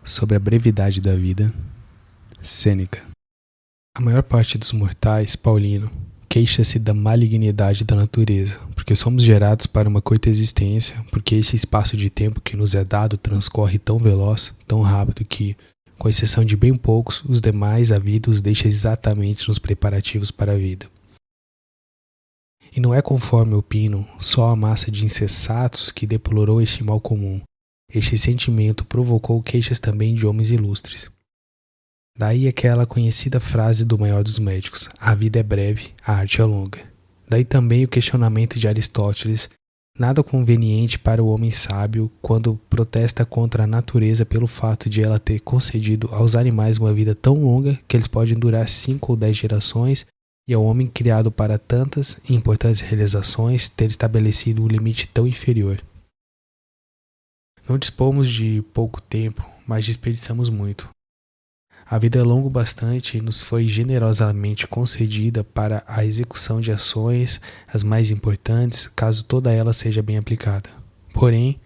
Sobre a brevidade da vida, Sêneca. A maior parte dos mortais, Paulino, queixa-se da malignidade da natureza, porque somos gerados para uma curta existência, porque esse espaço de tempo que nos é dado transcorre tão veloz, tão rápido que, com exceção de bem poucos, os demais a vida os deixa exatamente nos preparativos para a vida. E não é conforme opinam só a massa de insensatos que deplorou este mal comum. Este sentimento provocou queixas também de homens ilustres. Daí aquela conhecida frase do maior dos médicos: a vida é breve, a arte é longa. Daí também o questionamento de Aristóteles, nada conveniente para o homem sábio, quando protesta contra a natureza pelo fato de ela ter concedido aos animais uma vida tão longa que eles podem durar 5 ou 10 gerações, e ao homem criado para tantas e importantes realizações ter estabelecido um limite tão inferior. Não dispomos de pouco tempo, mas desperdiçamos muito. A vida é longa bastante e nos foi generosamente concedida para a execução de ações as mais importantes, caso toda ela seja bem aplicada. Porém,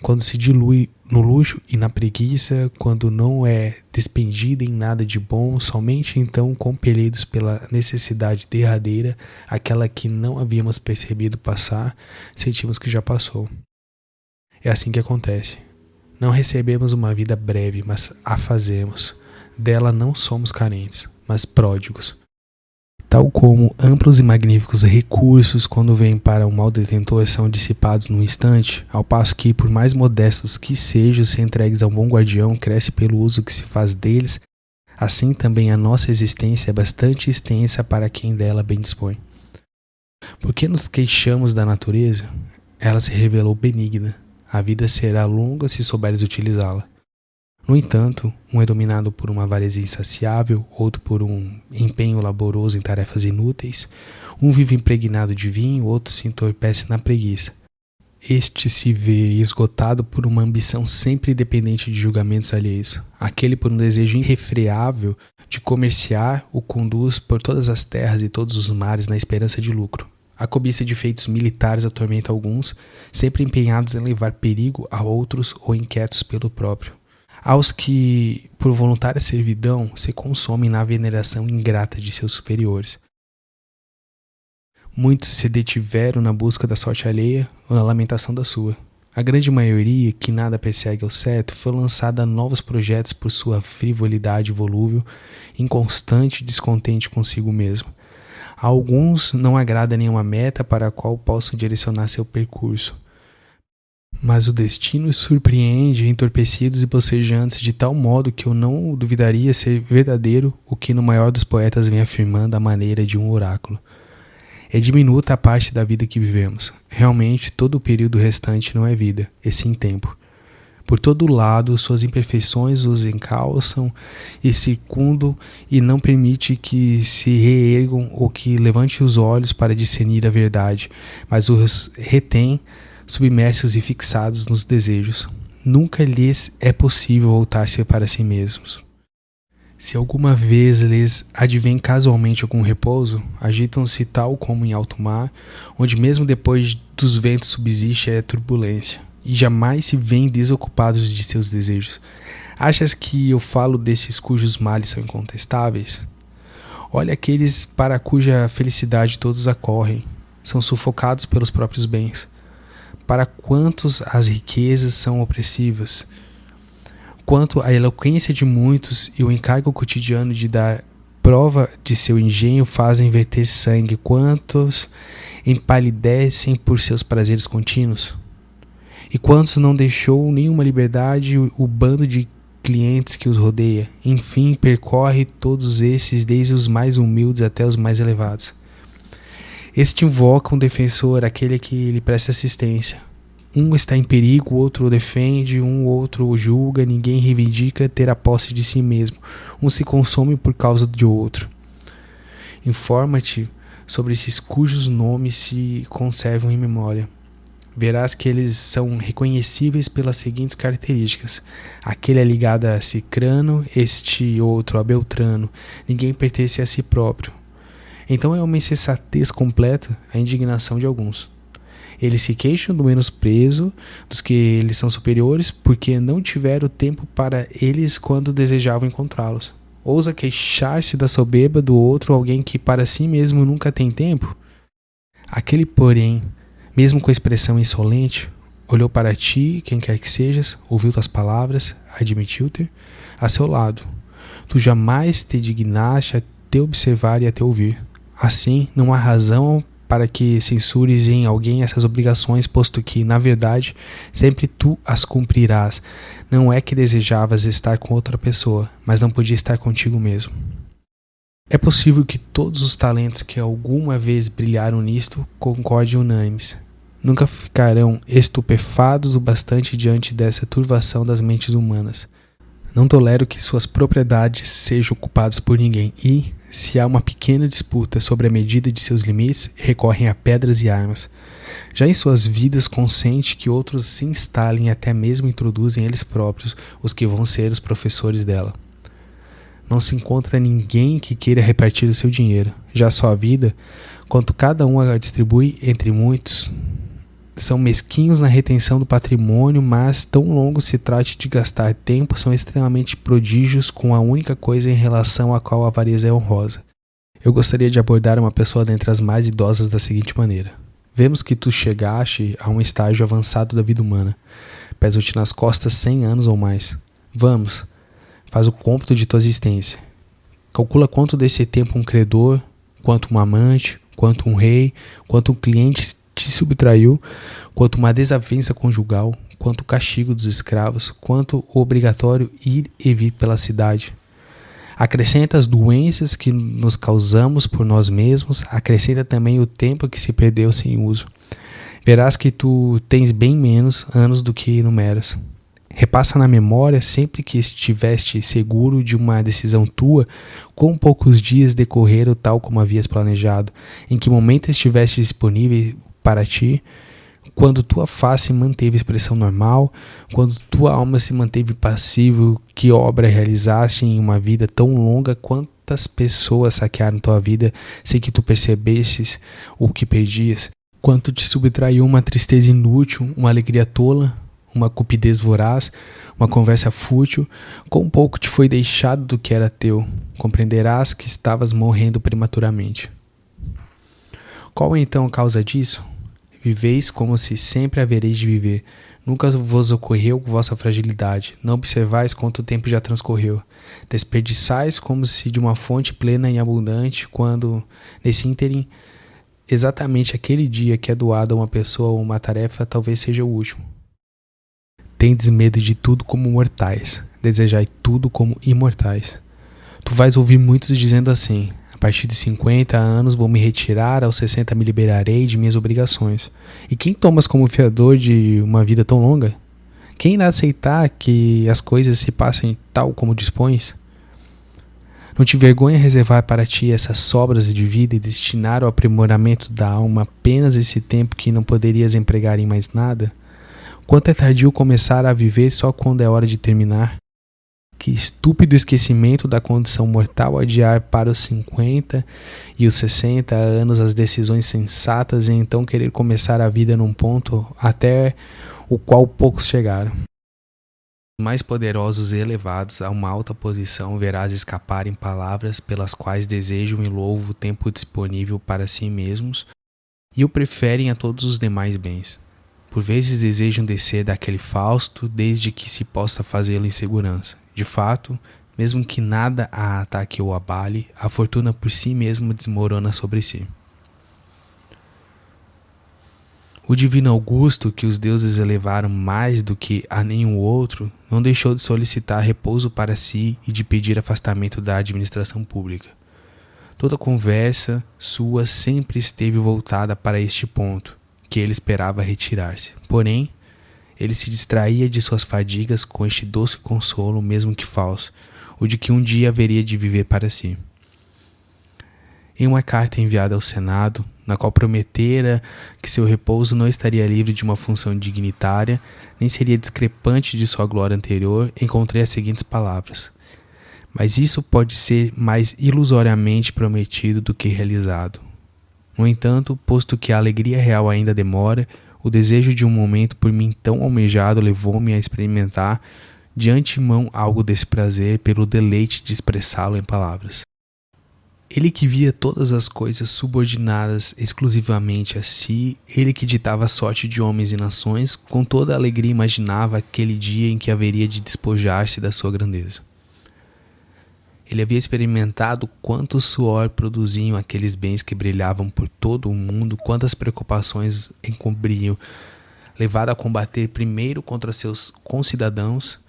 quando se dilui no luxo e na preguiça, quando não é despendida em nada de bom, somente então compelidos pela necessidade derradeira, aquela que não havíamos percebido passar, sentimos que já passou. É assim que acontece. Não recebemos uma vida breve, mas a fazemos. Dela não somos carentes, mas pródigos. Tal como amplos e magníficos recursos, quando vêm para um mau detentor, são dissipados num instante, ao passo que, por mais modestos que sejam, se entregues a um bom guardião, cresce pelo uso que se faz deles, assim também a nossa existência é bastante extensa para quem dela bem dispõe. Por que nos queixamos da natureza? Ela se revelou benigna. A vida será longa se souberes utilizá-la. No entanto, um é dominado por uma avareza insaciável, outro por um empenho laboroso em tarefas inúteis. Um vive impregnado de vinho, outro se entorpece na preguiça. Este se vê esgotado por uma ambição sempre dependente de julgamentos alheios. Aquele por um desejo irrefreável de comerciar o conduz por todas as terras e todos os mares na esperança de lucro. A cobiça de feitos militares atormenta alguns, sempre empenhados em levar perigo a outros ou inquietos pelo próprio. Aos que, por voluntária servidão, se consomem na veneração ingrata de seus superiores. Muitos se detiveram na busca da sorte alheia ou na lamentação da sua. A grande maioria, que nada persegue ao certo, foi lançada a novos projetos por sua frivolidade volúvel, inconstante e descontente consigo mesmo. A alguns não agrada nenhuma meta para a qual possam direcionar seu percurso. Mas o destino os surpreende, entorpecidos e bocejantes, de tal modo que eu não duvidaria ser verdadeiro o que no maior dos poetas vem afirmando à maneira de um oráculo. É diminuta a parte da vida que vivemos. Realmente, todo o período restante não é vida, e sim tempo. Por todo lado, suas imperfeições os encalçam e circundam e não permite que se reergam ou que levante os olhos para discernir a verdade, mas os retém submersos e fixados nos desejos. Nunca lhes é possível voltar-se para si mesmos. Se alguma vez lhes advém casualmente algum repouso, agitam-se tal como em alto mar, onde mesmo depois dos ventos subsiste a turbulência, e jamais se veem desocupados de seus desejos. Achas que eu falo desses cujos males são incontestáveis? Olha aqueles para cuja felicidade todos acorrem, são sufocados pelos próprios bens. Para quantos as riquezas são opressivas, quanto a eloquência de muitos e o encargo cotidiano de dar prova de seu engenho fazem verter sangue, quantos empalidecem por seus prazeres contínuos, e quantos não deixou nenhuma liberdade o bando de clientes que os rodeia. Enfim, percorre todos esses, desde os mais humildes até os mais elevados. Este invoca um defensor, aquele que lhe presta assistência. Um está em perigo, o outro o defende, um outro o julga, ninguém reivindica ter a posse de si mesmo. Um se consome por causa de outro. Informa-te sobre esses cujos nomes se conservam em memória. Verás que eles são reconhecíveis pelas seguintes características. Aquele é ligado a Cicrano, este outro a Beltrano. Ninguém pertence a si próprio. Então é uma insensatez completa a indignação de alguns. Eles se queixam do menosprezo dos que eles são superiores porque não tiveram tempo para eles quando desejavam encontrá-los. Ousa queixar-se da soberba do outro, alguém que para si mesmo nunca tem tempo? Aquele, porém, mesmo com a expressão insolente, olhou para ti, quem quer que sejas, ouviu tuas palavras, admitiu-te a seu lado. Tu jamais te dignaste a te observar e a te ouvir. Assim, não há razão para que censures em alguém essas obrigações, posto que, na verdade, sempre tu as cumprirás. Não é que desejavas estar com outra pessoa, mas não podia estar contigo mesmo. É possível que todos os talentos que alguma vez brilharam nisto concordem unânimes. Nunca ficarão estupefados o bastante diante dessa turvação das mentes humanas. Não tolero que suas propriedades sejam ocupadas por ninguém e, se há uma pequena disputa sobre a medida de seus limites, recorrem a pedras e armas. Já em suas vidas consente que outros se instalem e até mesmo introduzem eles próprios os que vão ser os professores dela. Não se encontra ninguém que queira repartir o seu dinheiro. Já a sua vida, quanto cada um a distribui entre muitos, são mesquinhos na retenção do patrimônio, mas tão longo se trate de gastar tempo, são extremamente prodígios com a única coisa em relação à qual a avareza é honrosa. Eu gostaria de abordar uma pessoa dentre as mais idosas da seguinte maneira. Vemos que tu chegaste a um estágio avançado da vida humana. Pesam-te nas costas 100 anos ou mais. Vamos, faz o cômputo de tua existência. Calcula quanto desse tempo um credor, quanto um amante, quanto um rei, quanto um cliente te subtraiu, quanto uma desavença conjugal, quanto o castigo dos escravos, quanto o obrigatório ir e vir pela cidade. Acrescenta as doenças que nos causamos por nós mesmos, acrescenta também o tempo que se perdeu sem uso. Verás que tu tens bem menos anos do que numeras. Repassa na memória, sempre que estiveste seguro de uma decisão tua, quão poucos dias decorreram tal como havias planejado, em que momento estiveste disponível para ti, quando tua face manteve expressão normal, quando tua alma se manteve passível, que obra realizaste em uma vida tão longa, quantas pessoas saquearam tua vida sem que tu percebesses o que perdias, quanto te subtraiu uma tristeza inútil, uma alegria tola, uma cupidez voraz, uma conversa fútil, quão pouco te foi deixado do que era teu, compreenderás que estavas morrendo prematuramente. Qual é então a causa disso? Viveis como se sempre havereis de viver. Nunca vos ocorreu vossa fragilidade. Não observais quanto tempo já transcorreu. Desperdiçais como se de uma fonte plena e abundante, quando, nesse ínterim, exatamente aquele dia que é doado a uma pessoa ou uma tarefa, talvez seja o último. Tendes medo de tudo como mortais. Desejai tudo como imortais. Tu vais ouvir muitos dizendo assim: a partir dos 50 anos vou me retirar, aos 60 me liberarei de minhas obrigações. E quem tomas como fiador de uma vida tão longa? Quem irá aceitar que as coisas se passem tal como dispões? Não te vergonha reservar para ti essas sobras de vida e destinar ao aprimoramento da alma apenas esse tempo que não poderias empregar em mais nada? Quanto é tardio começar a viver só quando é hora de terminar? Que estúpido esquecimento da condição mortal adiar para os 50 e os 60 anos as decisões sensatas e então querer começar a vida num ponto até o qual poucos chegaram. Os mais poderosos e elevados a uma alta posição verás escaparem palavras pelas quais desejam e louvam o tempo disponível para si mesmos e o preferem a todos os demais bens. Por vezes desejam descer daquele fausto desde que se possa fazê-lo em segurança. De fato, mesmo que nada a ataque ou abale, a fortuna por si mesma desmorona sobre si. O divino Augusto, que os deuses elevaram mais do que a nenhum outro, não deixou de solicitar repouso para si e de pedir afastamento da administração pública. Toda a conversa sua sempre esteve voltada para este ponto, que ele esperava retirar-se. Porém, ele se distraía de suas fadigas com este doce consolo, mesmo que falso, o de que um dia haveria de viver para si. Em uma carta enviada ao Senado, na qual prometera que seu repouso não estaria livre de uma função dignitária, nem seria discrepante de sua glória anterior, encontrei as seguintes palavras: mas isso pode ser mais ilusoriamente prometido do que realizado. No entanto, posto que a alegria real ainda demora, O desejo de um momento por mim tão almejado levou-me a experimentar de antemão algo desse prazer pelo deleite de expressá-lo em palavras. Ele que via todas as coisas subordinadas exclusivamente a si, ele que ditava a sorte de homens e nações, com toda a alegria imaginava aquele dia em que haveria de despojar-se da sua grandeza. Ele havia experimentado quanto suor produziam aqueles bens que brilhavam por todo o mundo, quantas preocupações encobriam, levado a combater primeiro contra seus concidadãos,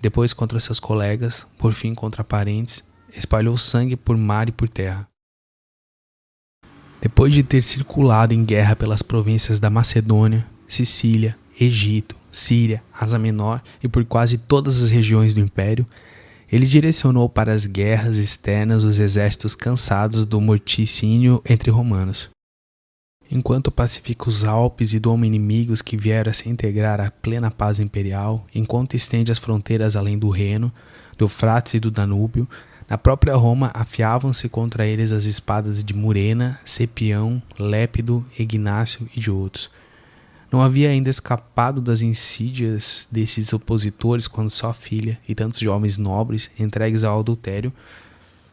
depois contra seus colegas, por fim contra parentes, espalhou sangue por mar e por terra. Depois de ter circulado em guerra pelas províncias da Macedônia, Sicília, Egito, Síria, Ásia Menor e por quase todas as regiões do Império, ele direcionou para as guerras externas os exércitos cansados do morticínio entre romanos. Enquanto pacifica os Alpes e doma inimigos que vieram a se integrar à plena paz imperial, enquanto estende as fronteiras além do Reno, do Eufrates e do Danúbio, na própria Roma afiavam-se contra eles as espadas de Murena, Cepião, Lépido, Ignácio e de outros. Não havia ainda escapado das insídias desses opositores quando sua filha e tantos jovens nobres, entregues ao adultério,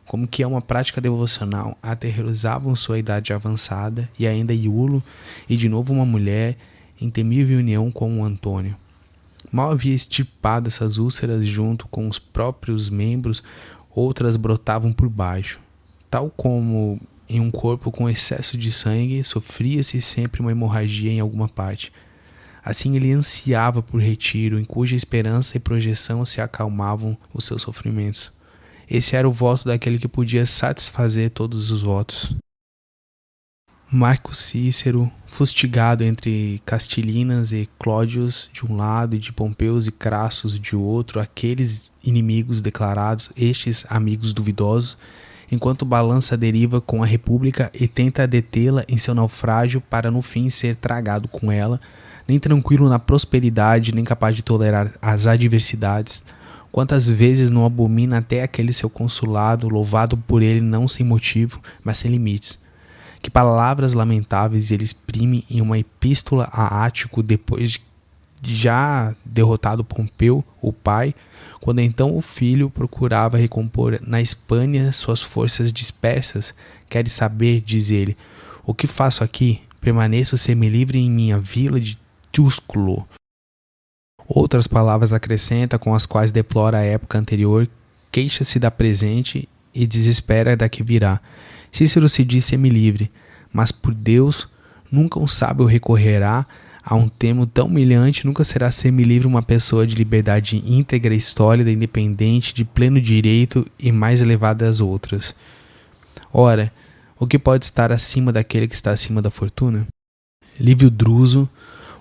como que é uma prática devocional, aterrorizavam sua idade avançada e ainda Iulo, e de novo uma mulher em temível união com o Antônio. Mal havia extirpado essas úlceras junto com os próprios membros, outras brotavam por baixo. Tal como em um corpo com excesso de sangue, sofria-se sempre uma hemorragia em alguma parte. Assim ele ansiava por retiro, em cuja esperança e projeção se acalmavam os seus sofrimentos. Esse era o voto daquele que podia satisfazer todos os votos. Marco Cícero, fustigado entre Castilinas e Clódios de um lado e de Pompeus e Crassus de outro, aqueles inimigos declarados, estes amigos duvidosos, enquanto balança a deriva com a República e tenta detê-la em seu naufrágio para no fim ser tragado com ela, nem tranquilo na prosperidade, nem capaz de tolerar as adversidades. Quantas vezes não abomina até aquele seu consulado, louvado por ele não sem motivo, mas sem limites. Que palavras lamentáveis ele exprime em uma epístola a Ático depois de já derrotado Pompeu, o pai, quando então o filho procurava recompor na Espanha suas forças dispersas. Queres saber, diz ele, o que faço aqui? Permaneço semilivre em minha vila de Túsculo. Outras palavras acrescenta com as quais deplora a época anterior, queixa-se da presente e desespera da que virá. Cícero se diz semilivre, mas por Deus nunca um sábio recorrerá a um termo tão humilhante, nunca será semilivre uma pessoa de liberdade íntegra, sólida, independente, de pleno direito e mais elevada das outras. Ora, o que pode estar acima daquele que está acima da fortuna? Lívio Druso,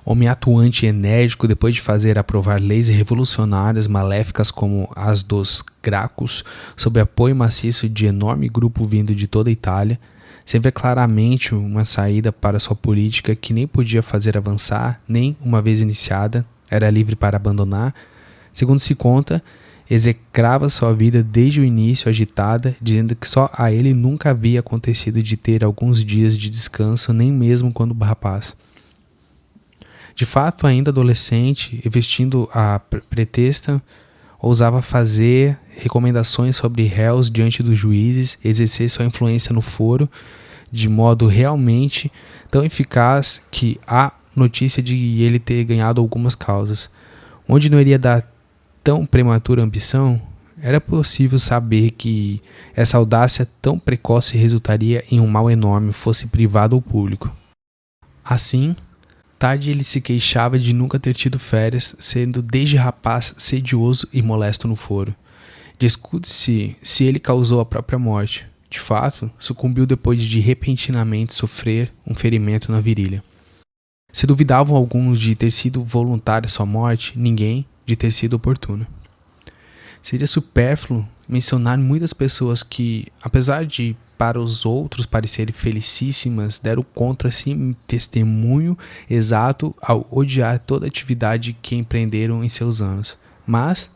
homem atuante e enérgico, depois de fazer aprovar leis revolucionárias maléficas como as dos Gracos, sob apoio maciço de enorme grupo vindo de toda a Itália, se vê claramente uma saída para sua política que nem podia fazer avançar, nem, uma vez iniciada, era livre para abandonar. Segundo se conta, execrava sua vida desde o início agitada, dizendo que só a ele nunca havia acontecido de ter alguns dias de descanso, nem mesmo quando rapaz. De fato, ainda adolescente, e vestindo a pretexta, ousava fazer recomendações sobre réus diante dos juízes, exercer sua influência no foro, de modo realmente tão eficaz que há notícia de ele ter ganhado algumas causas. Onde não iria dar tão prematura ambição, era possível saber que essa audácia tão precoce resultaria em um mal enorme, fosse privado ou público. Assim, tarde ele se queixava de nunca ter tido férias, sendo desde rapaz sedioso e molesto no foro. Discute-se se ele causou a própria morte. De fato, sucumbiu depois de repentinamente sofrer um ferimento na virilha. Se duvidavam alguns de ter sido voluntária sua morte, ninguém de ter sido oportuna. Seria supérfluo mencionar muitas pessoas que, apesar de para os outros parecerem felicíssimas, deram contra si testemunho exato ao odiar toda atividade que empreenderam em seus anos. Mas,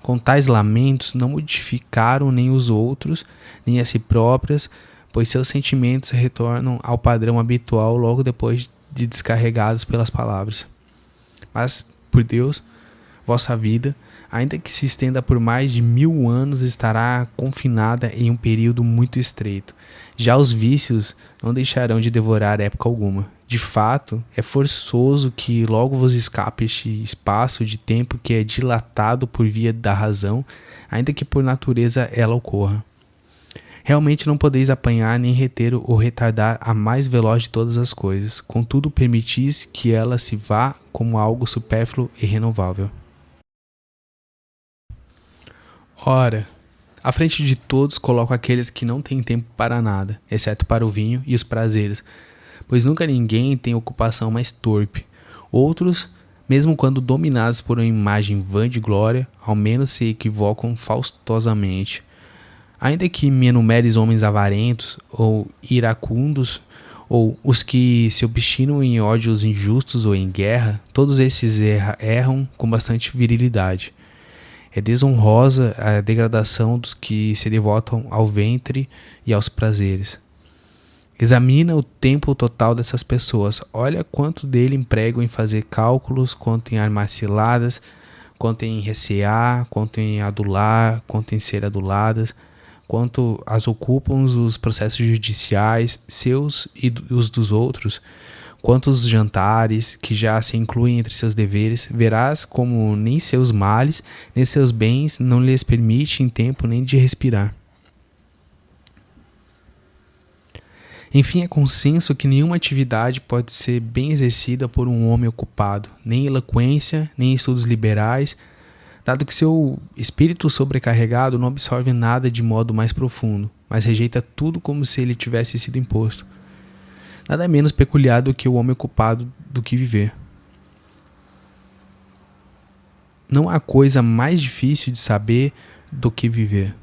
com tais lamentos, não modificaram nem os outros, nem a si próprias, pois seus sentimentos retornam ao padrão habitual logo depois de descarregados pelas palavras. Mas, por Deus, vossa vida, ainda que se estenda por mais de 1000 anos, estará confinada em um período muito estreito. Já os vícios não deixarão de devorar época alguma. De fato, é forçoso que logo vos escape este espaço de tempo que é dilatado por via da razão, ainda que por natureza ela ocorra. Realmente não podeis apanhar nem reter ou retardar a mais veloz de todas as coisas, contudo permitis que ela se vá como algo supérfluo e renovável. Ora, à frente de todos coloco aqueles que não têm tempo para nada, exceto para o vinho e os prazeres, pois nunca ninguém tem ocupação mais torpe. Outros, mesmo quando dominados por uma imagem vã de glória, ao menos se equivocam faustosamente. Ainda que me enumeres homens avarentos, ou iracundos, ou os que se obstinam em ódios injustos ou em guerra, todos esses erram com bastante virilidade. É desonrosa a degradação dos que se devotam ao ventre e aos prazeres. Examina o tempo total dessas pessoas. Olha quanto dele empregam em fazer cálculos, quanto em armar ciladas, quanto em recear, quanto em adular, quanto em ser aduladas, quanto as ocupam os processos judiciais, seus e os dos outros, quantos jantares que já se incluem entre seus deveres, verás como nem seus males, nem seus bens não lhes permitem tempo nem de respirar. Enfim, é consenso que nenhuma atividade pode ser bem exercida por um homem ocupado, nem eloquência, nem estudos liberais, dado que seu espírito sobrecarregado não absorve nada de modo mais profundo, mas rejeita tudo como se ele tivesse sido imposto. Nada menos peculiar do que o homem ocupado do que viver. Não há coisa mais difícil de saber do que viver.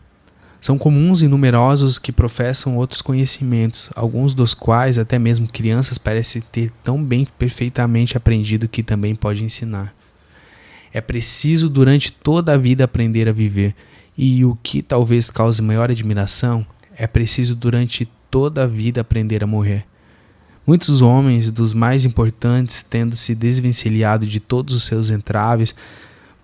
São comuns e numerosos que professam outros conhecimentos, alguns dos quais até mesmo crianças parecem ter tão bem perfeitamente aprendido que também pode ensinar. É preciso durante toda a vida aprender a viver, e o que talvez cause maior admiração, é preciso durante toda a vida aprender a morrer. Muitos homens, dos mais importantes, tendo se desvencilhado de todos os seus entraves,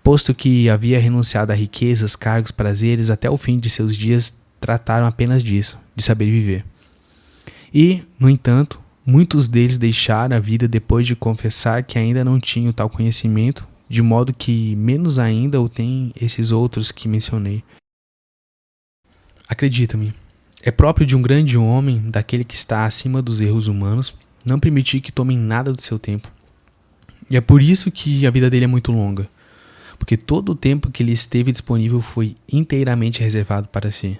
posto que havia renunciado a riquezas, cargos, prazeres, até o fim de seus dias, trataram apenas disso, de saber viver. E, no entanto, muitos deles deixaram a vida depois de confessar que ainda não tinham tal conhecimento, de modo que menos ainda o têm esses outros que mencionei. Acredita-me, é próprio de um grande homem, daquele que está acima dos erros humanos, não permitir que tomem nada do seu tempo. E é por isso que a vida dele é muito longa, porque todo o tempo que lhe esteve disponível foi inteiramente reservado para si.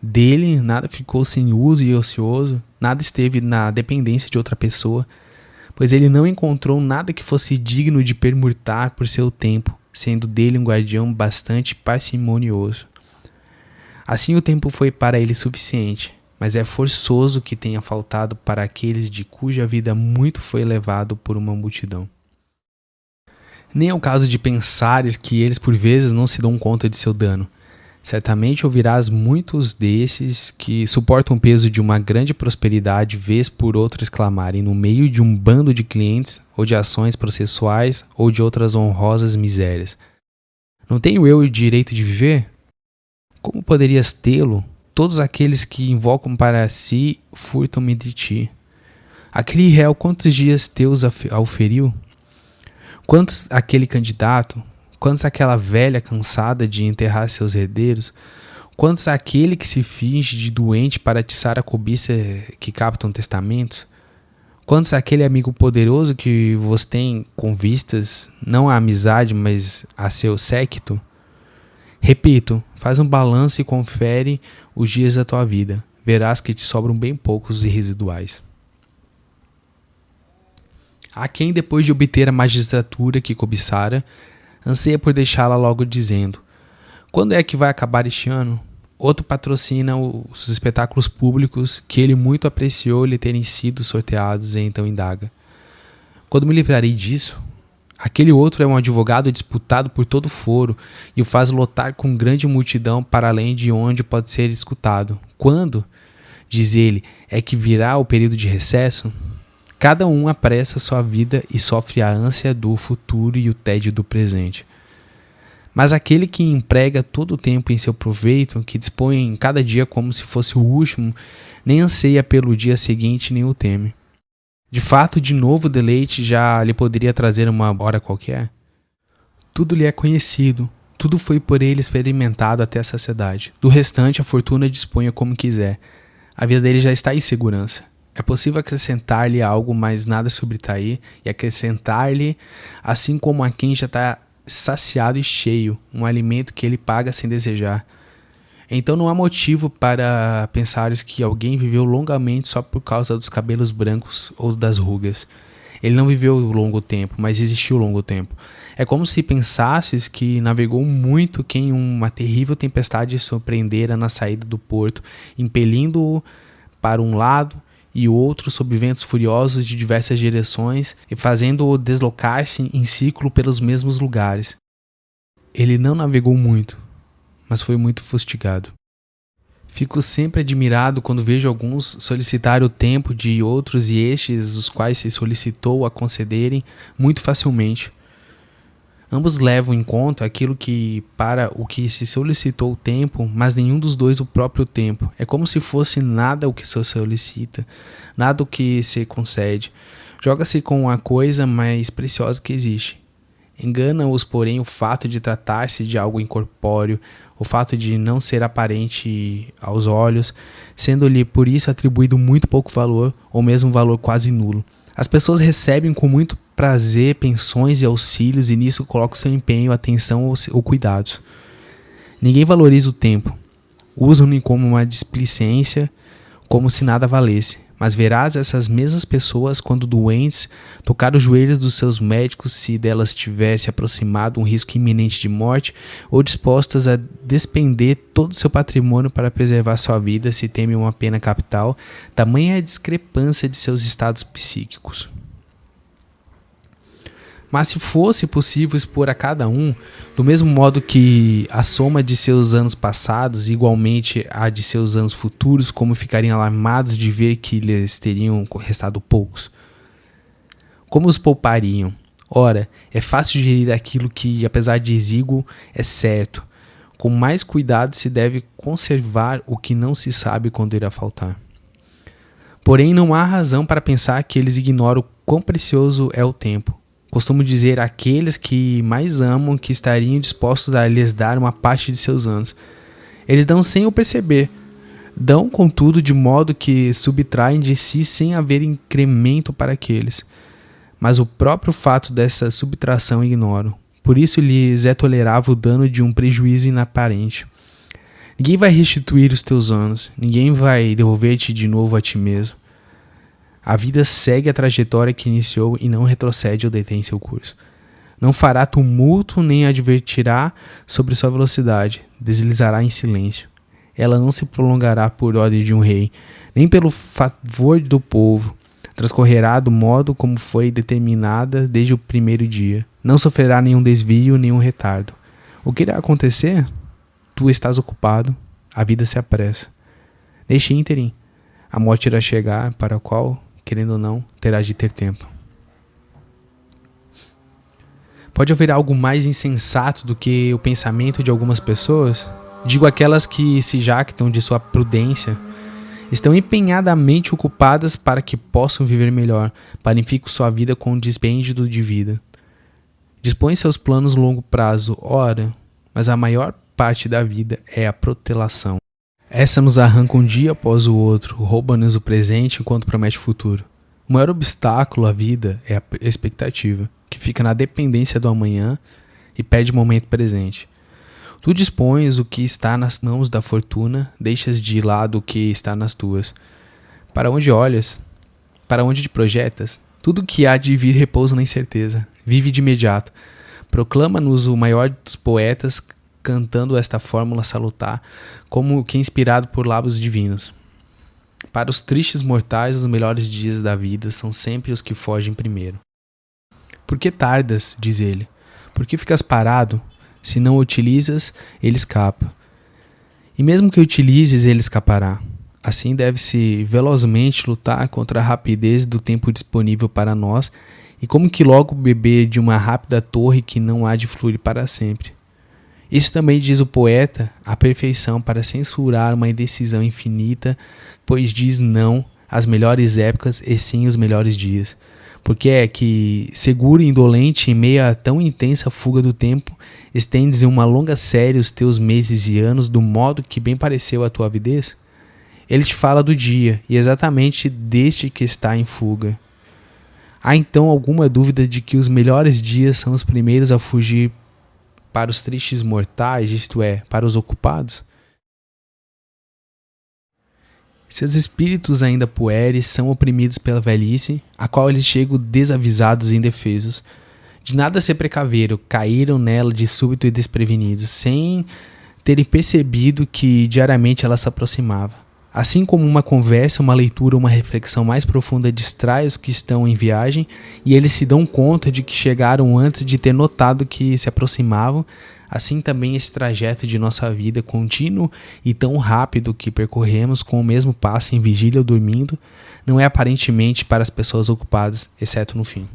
Dele nada ficou sem uso e ocioso, nada esteve na dependência de outra pessoa, pois ele não encontrou nada que fosse digno de permutar por seu tempo, sendo dele um guardião bastante parcimonioso. Assim o tempo foi para ele suficiente, mas é forçoso que tenha faltado para aqueles de cuja vida muito foi levado por uma multidão. Nem é o caso de pensares que eles por vezes não se dão conta de seu dano. Certamente ouvirás muitos desses que suportam o peso de uma grande prosperidade vez por outra exclamarem no meio de um bando de clientes ou de ações processuais ou de outras honrosas misérias: não tenho eu o direito de viver? Como poderias tê-lo? Todos aqueles que invocam para si furtam-me de ti. Aquele réu quantos dias teus auferiu? Quantos aquele candidato? Quantos aquela velha cansada de enterrar seus herdeiros? Quantos aquele que se finge de doente para atiçar a cobiça que captam testamentos? Quantos aquele amigo poderoso que vos tem com vistas, não à amizade, mas a seu séquito? Repito, faz um balanço e confere os dias da tua vida. Verás que te sobram bem poucos e residuais. Há quem, depois de obter a magistratura que cobiçara, anseia por deixá-la logo dizendo: quando é que vai acabar este ano? Outro patrocina os espetáculos públicos que ele muito apreciou lhe terem sido sorteados e então indaga: quando me livrarei disso? Aquele outro é um advogado disputado por todo o foro e o faz lotar com grande multidão para além de onde pode ser escutado. Quando, diz ele, é que virá o período de recesso? Cada um apressa sua vida e sofre a ânsia do futuro e o tédio do presente. Mas aquele que emprega todo o tempo em seu proveito, que dispõe em cada dia como se fosse o último, nem anseia pelo dia seguinte nem o teme. De fato, de novo deleite já lhe poderia trazer uma hora qualquer? Tudo lhe é conhecido, tudo foi por ele experimentado até a saciedade. Do restante, a fortuna disponha como quiser. A vida dele já está em segurança. É possível acrescentar-lhe algo, mas nada subtrair, e acrescentar-lhe, assim como a quem já está saciado e cheio, um alimento que ele paga sem desejar. Então não há motivo para pensares que alguém viveu longamente só por causa dos cabelos brancos ou das rugas. Ele não viveu longo tempo, mas existiu longo tempo. É como se pensasses que navegou muito quem uma terrível tempestade surpreendera na saída do porto, impelindo-o para um lado e outro sob ventos furiosos de diversas direções e fazendo-o deslocar-se em ciclo pelos mesmos lugares. Ele não navegou muito, mas foi muito fustigado. Fico sempre admirado quando vejo alguns solicitar o tempo de outros e estes, os quais se solicitou a concederem, muito facilmente. Ambos levam em conta aquilo que para o que se solicitou o tempo, mas nenhum dos dois o próprio tempo. É como se fosse nada o que se solicita, nada o que se concede. Joga-se com a coisa mais preciosa que existe. Engana-os, porém, o fato de tratar-se de algo incorpóreo, o fato de não ser aparente aos olhos, sendo-lhe por isso atribuído muito pouco valor, ou mesmo valor quase nulo. As pessoas recebem com muito prazer pensões e auxílios e nisso colocam seu empenho, atenção ou cuidados. Ninguém valoriza o tempo. Usam-no como uma displicência, como se nada valesse. Mas verás essas mesmas pessoas, quando doentes, tocar os joelhos dos seus médicos se delas tiver se aproximado um risco iminente de morte, ou dispostas a despender todo o seu patrimônio para preservar sua vida se temem uma pena capital, tamanha é a discrepância de seus estados psíquicos. Mas se fosse possível expor a cada um, do mesmo modo que a soma de seus anos passados, igualmente a de seus anos futuros, como ficariam alarmados de ver que lhes teriam restado poucos? Como os poupariam? Ora, é fácil gerir aquilo que, apesar de exíguo, é certo. Com mais cuidado se deve conservar o que não se sabe quando irá faltar. Porém, não há razão para pensar que eles ignoram quão precioso é o tempo. Costumo dizer àqueles que mais amam que estariam dispostos a lhes dar uma parte de seus anos. Eles dão sem o perceber. Dão, contudo, de modo que subtraem de si sem haver incremento para aqueles. Mas o próprio fato dessa subtração ignoram. Por isso lhes é tolerável o dano de um prejuízo inaparente. Ninguém vai restituir os teus anos. Ninguém vai devolver-te de novo a ti mesmo. A vida segue a trajetória que iniciou e não retrocede ou detém seu curso. Não fará tumulto nem advertirá sobre sua velocidade, deslizará em silêncio. Ela não se prolongará por ordem de um rei, nem pelo favor do povo. Transcorrerá do modo como foi determinada desde o primeiro dia. Não sofrerá nenhum desvio, nenhum retardo. O que irá acontecer? Tu estás ocupado, a vida se apressa. Neste ínterim, a morte irá chegar, para a qual, querendo ou não, terás de ter tempo. Pode haver algo mais insensato do que o pensamento de algumas pessoas? Digo aquelas que se jactam de sua prudência, estão empenhadamente ocupadas para que possam viver melhor, planificam sua vida com dispêndio de vida. Dispõem seus planos a longo prazo, ora, mas a maior parte da vida é a protelação. Essa nos arranca um dia após o outro, rouba-nos o presente enquanto promete o futuro. O maior obstáculo à vida é a expectativa, que fica na dependência do amanhã e perde o momento presente. Tu dispões o que está nas mãos da fortuna, deixas de lado o que está nas tuas. Para onde olhas? Para onde te projetas? Tudo que há de vir repousa na incerteza. Vive de imediato. Proclama-nos o maior dos poetas, cantando esta fórmula salutar, como que inspirado por lábios divinos. Para os tristes mortais, os melhores dias da vida são sempre os que fogem primeiro. Por que tardas, diz ele? Por que ficas parado? Se não o utilizas, ele escapa. E mesmo que o utilizes, ele escapará. Assim deve-se velozmente lutar contra a rapidez do tempo disponível para nós, e como que logo beber de uma rápida torre que não há de fluir para sempre. Isso também diz o poeta, a perfeição para censurar uma indecisão infinita, pois diz não às melhores épocas e sim os melhores dias. Porque é que, seguro e indolente em meio a tão intensa fuga do tempo, estendes em uma longa série os teus meses e anos do modo que bem pareceu a tua avidez? Ele te fala do dia, e exatamente deste que está em fuga. Há então alguma dúvida de que os melhores dias são os primeiros a fugir para os tristes mortais, isto é, para os ocupados? Seus espíritos ainda puéreis são oprimidos pela velhice, a qual eles chegam desavisados e indefesos. De nada se precaveram, caíram nela de súbito e desprevenidos, sem terem percebido que diariamente ela se aproximava. Assim como uma conversa, uma leitura, uma reflexão mais profunda distrai os que estão em viagem, e eles se dão conta de que chegaram antes de ter notado que se aproximavam, assim também esse trajeto de nossa vida contínuo e tão rápido que percorremos com o mesmo passo em vigília ou dormindo, não é aparentemente para as pessoas ocupadas, exceto no fim.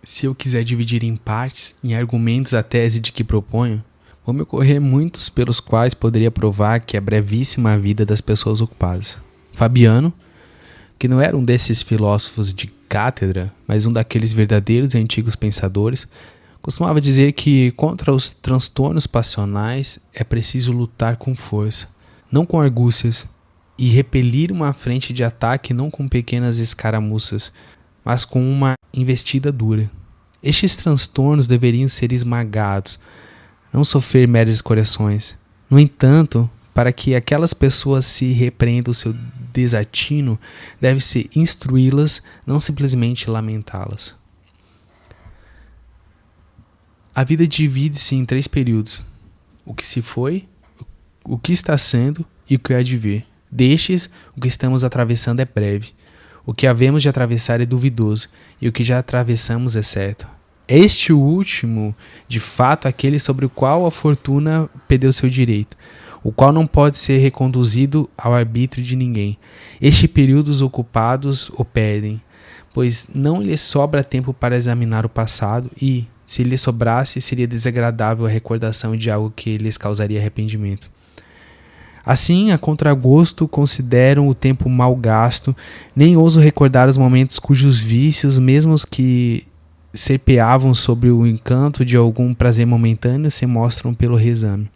Se eu quiser dividir em partes, em argumentos a tese de que proponho, vão me ocorrer muitos pelos quais poderia provar que é brevíssima a vida das pessoas ocupadas. Fabiano, que não era um desses filósofos de cátedra, mas um daqueles verdadeiros e antigos pensadores, costumava dizer que contra os transtornos passionais é preciso lutar com força, não com argúcias, e repelir uma frente de ataque não com pequenas escaramuças, mas com uma investida dura. Estes transtornos deveriam ser esmagados, não sofrer meras correções. No entanto, para que aquelas pessoas se repreendam o seu desatino, deve-se instruí-las, não simplesmente lamentá-las. A vida divide-se em 3 períodos: o que se foi, o que está sendo e o que há de vir. Destes, o que estamos atravessando é breve. O que havemos de atravessar é duvidoso, e o que já atravessamos é certo. Este último, de fato, aquele sobre o qual a fortuna perdeu seu direito, o qual não pode ser reconduzido ao arbítrio de ninguém. Este período os ocupados o perdem, pois não lhes sobra tempo para examinar o passado e, se lhes sobrasse, seria desagradável a recordação de algo que lhes causaria arrependimento. Assim, a contragosto, consideram o tempo mal gasto, nem ouso recordar os momentos cujos vícios, mesmo os que serpeavam sobre o encanto de algum prazer momentâneo, se mostram pelo reexame.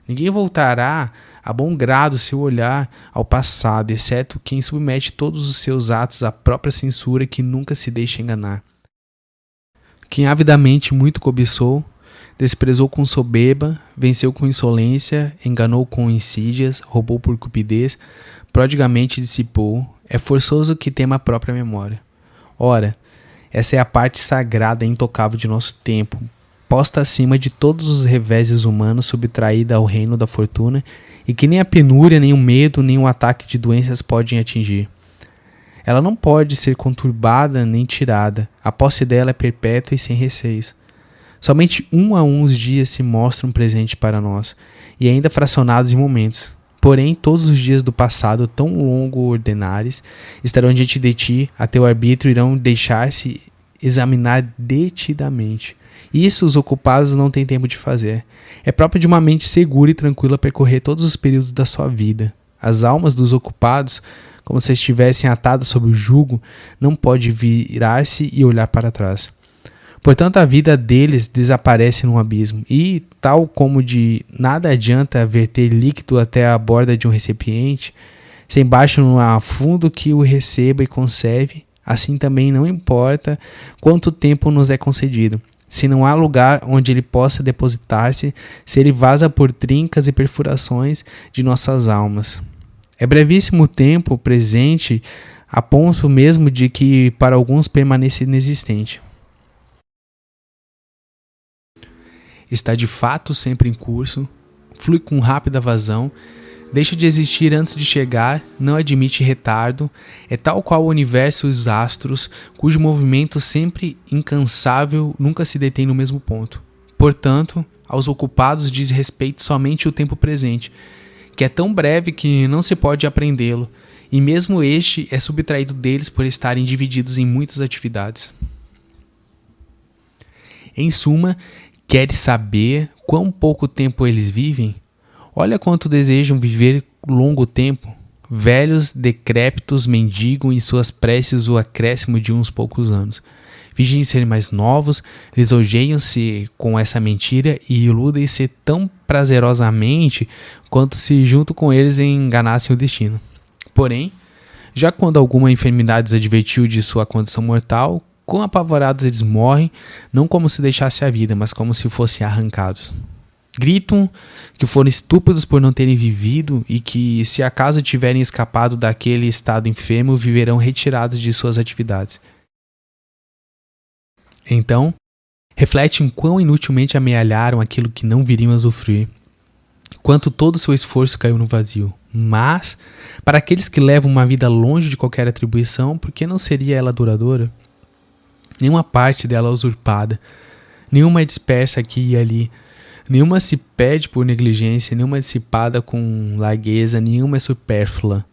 Ninguém voltará a bom grado seu olhar ao passado, exceto quem submete todos os seus atos à própria censura, que nunca se deixa enganar. Quem avidamente muito cobiçou, desprezou com soberba, venceu com insolência, enganou com insídias, roubou por cupidez, prodigamente dissipou, é forçoso que tema a própria memória. Ora, essa é a parte sagrada e intocável de nosso tempo, posta acima de todos os reveses humanos, subtraída ao reino da fortuna, e que nem a penúria, nem o medo, nem o ataque de doenças podem atingir. Ela não pode ser conturbada nem tirada, a posse dela é perpétua e sem receios. Somente um a um os dias se mostram presentes para nós, e ainda fracionados em momentos. Porém, todos os dias do passado, tão longo ordenares, estarão diante de ti, a teu arbítrio irão deixar-se examinar detidamente. Isso os ocupados não têm tempo de fazer. É próprio de uma mente segura e tranquila percorrer todos os períodos da sua vida. As almas dos ocupados, como se estivessem atadas sob o jugo, não pode virar-se e olhar para trás. Portanto, a vida deles desaparece num abismo, e, tal como de nada adianta verter líquido até a borda de um recipiente, sem baixo no fundo que o receba e conserve, assim também não importa quanto tempo nos é concedido. Se não há lugar onde ele possa depositar-se, se ele vaza por trincas e perfurações de nossas almas. É brevíssimo o tempo presente, a ponto mesmo de que para alguns permanece inexistente. Está de fato sempre em curso, flui com rápida vazão, deixa de existir antes de chegar, não admite retardo, é tal qual o universo e os astros, cujo movimento sempre incansável nunca se detém no mesmo ponto. Portanto, aos ocupados diz respeito somente o tempo presente, que é tão breve que não se pode apreendê-lo, e mesmo este é subtraído deles por estarem divididos em muitas atividades. Em suma, queres saber quão pouco tempo eles vivem? Olha quanto desejam viver longo tempo. Velhos, decrépitos, mendigam em suas preces o acréscimo de uns poucos anos. Fingem ser mais novos, lisonjeiam-se com essa mentira e iludem-se tão prazerosamente quanto se junto com eles enganassem o destino. Porém, já quando alguma enfermidade os advertiu de sua condição mortal, quão apavorados eles morrem, não como se deixasse a vida, mas como se fossem arrancados. Gritam que foram estúpidos por não terem vivido e que, se acaso tiverem escapado daquele estado enfermo, viverão retirados de suas atividades. Então, reflete em quão inutilmente amealharam aquilo que não viriam a usufruir, quanto todo o seu esforço caiu no vazio. Mas, para aqueles que levam uma vida longe de qualquer atribuição, por que não seria ela duradoura? Nenhuma parte dela é usurpada, nenhuma é dispersa aqui e ali, nenhuma se perde por negligência, nenhuma é dissipada com largueza, nenhuma é supérflua.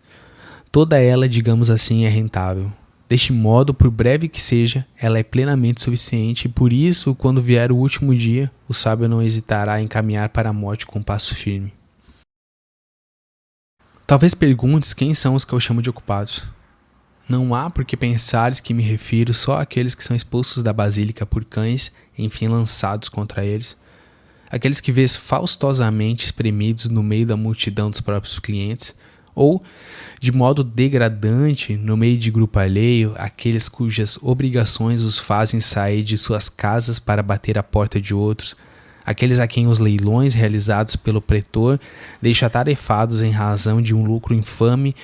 Toda ela, digamos assim, é rentável. Deste modo, por breve que seja, ela é plenamente suficiente e por isso, quando vier o último dia, o sábio não hesitará em caminhar para a morte com um passo firme. Talvez perguntes quem são os que eu chamo de ocupados. Não há por que pensares que me refiro só àqueles que são expulsos da basílica por cães, enfim lançados contra eles. Aqueles que vês faustosamente espremidos no meio da multidão dos próprios clientes, ou, de modo degradante, no meio de grupo alheio, aqueles cujas obrigações os fazem sair de suas casas para bater à porta de outros, aqueles a quem os leilões realizados pelo pretor deixam atarefados em razão de um lucro infame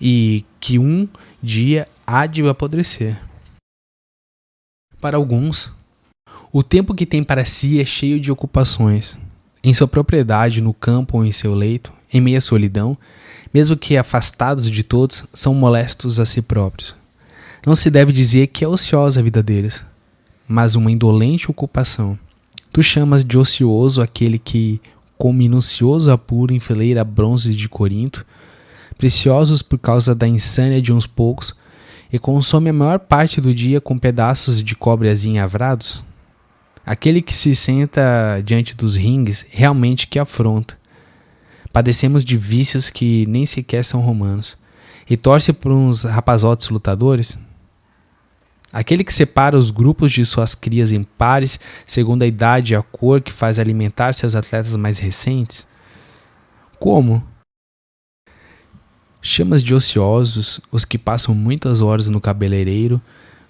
e que um dia há de apodrecer. Para alguns, o tempo que tem para si é cheio de ocupações. Em sua propriedade, no campo ou em seu leito, em meia solidão, mesmo que afastados de todos, são molestos a si próprios. Não se deve dizer que é ociosa a vida deles, mas uma indolente ocupação. Tu chamas de ocioso aquele que, com minucioso apuro, enfileira bronzes de Corinto, preciosos por causa da insânia de uns poucos, e consome a maior parte do dia com pedaços de cobre azinhavrados? Aquele que se senta diante dos ringues realmente que afronta. Padecemos de vícios que nem sequer são romanos, e torce por uns rapazotes lutadores? Aquele que separa os grupos de suas crias em pares, segundo a idade e a cor que faz alimentar seus atletas mais recentes? Como? Chamas de ociosos os que passam muitas horas no cabeleireiro,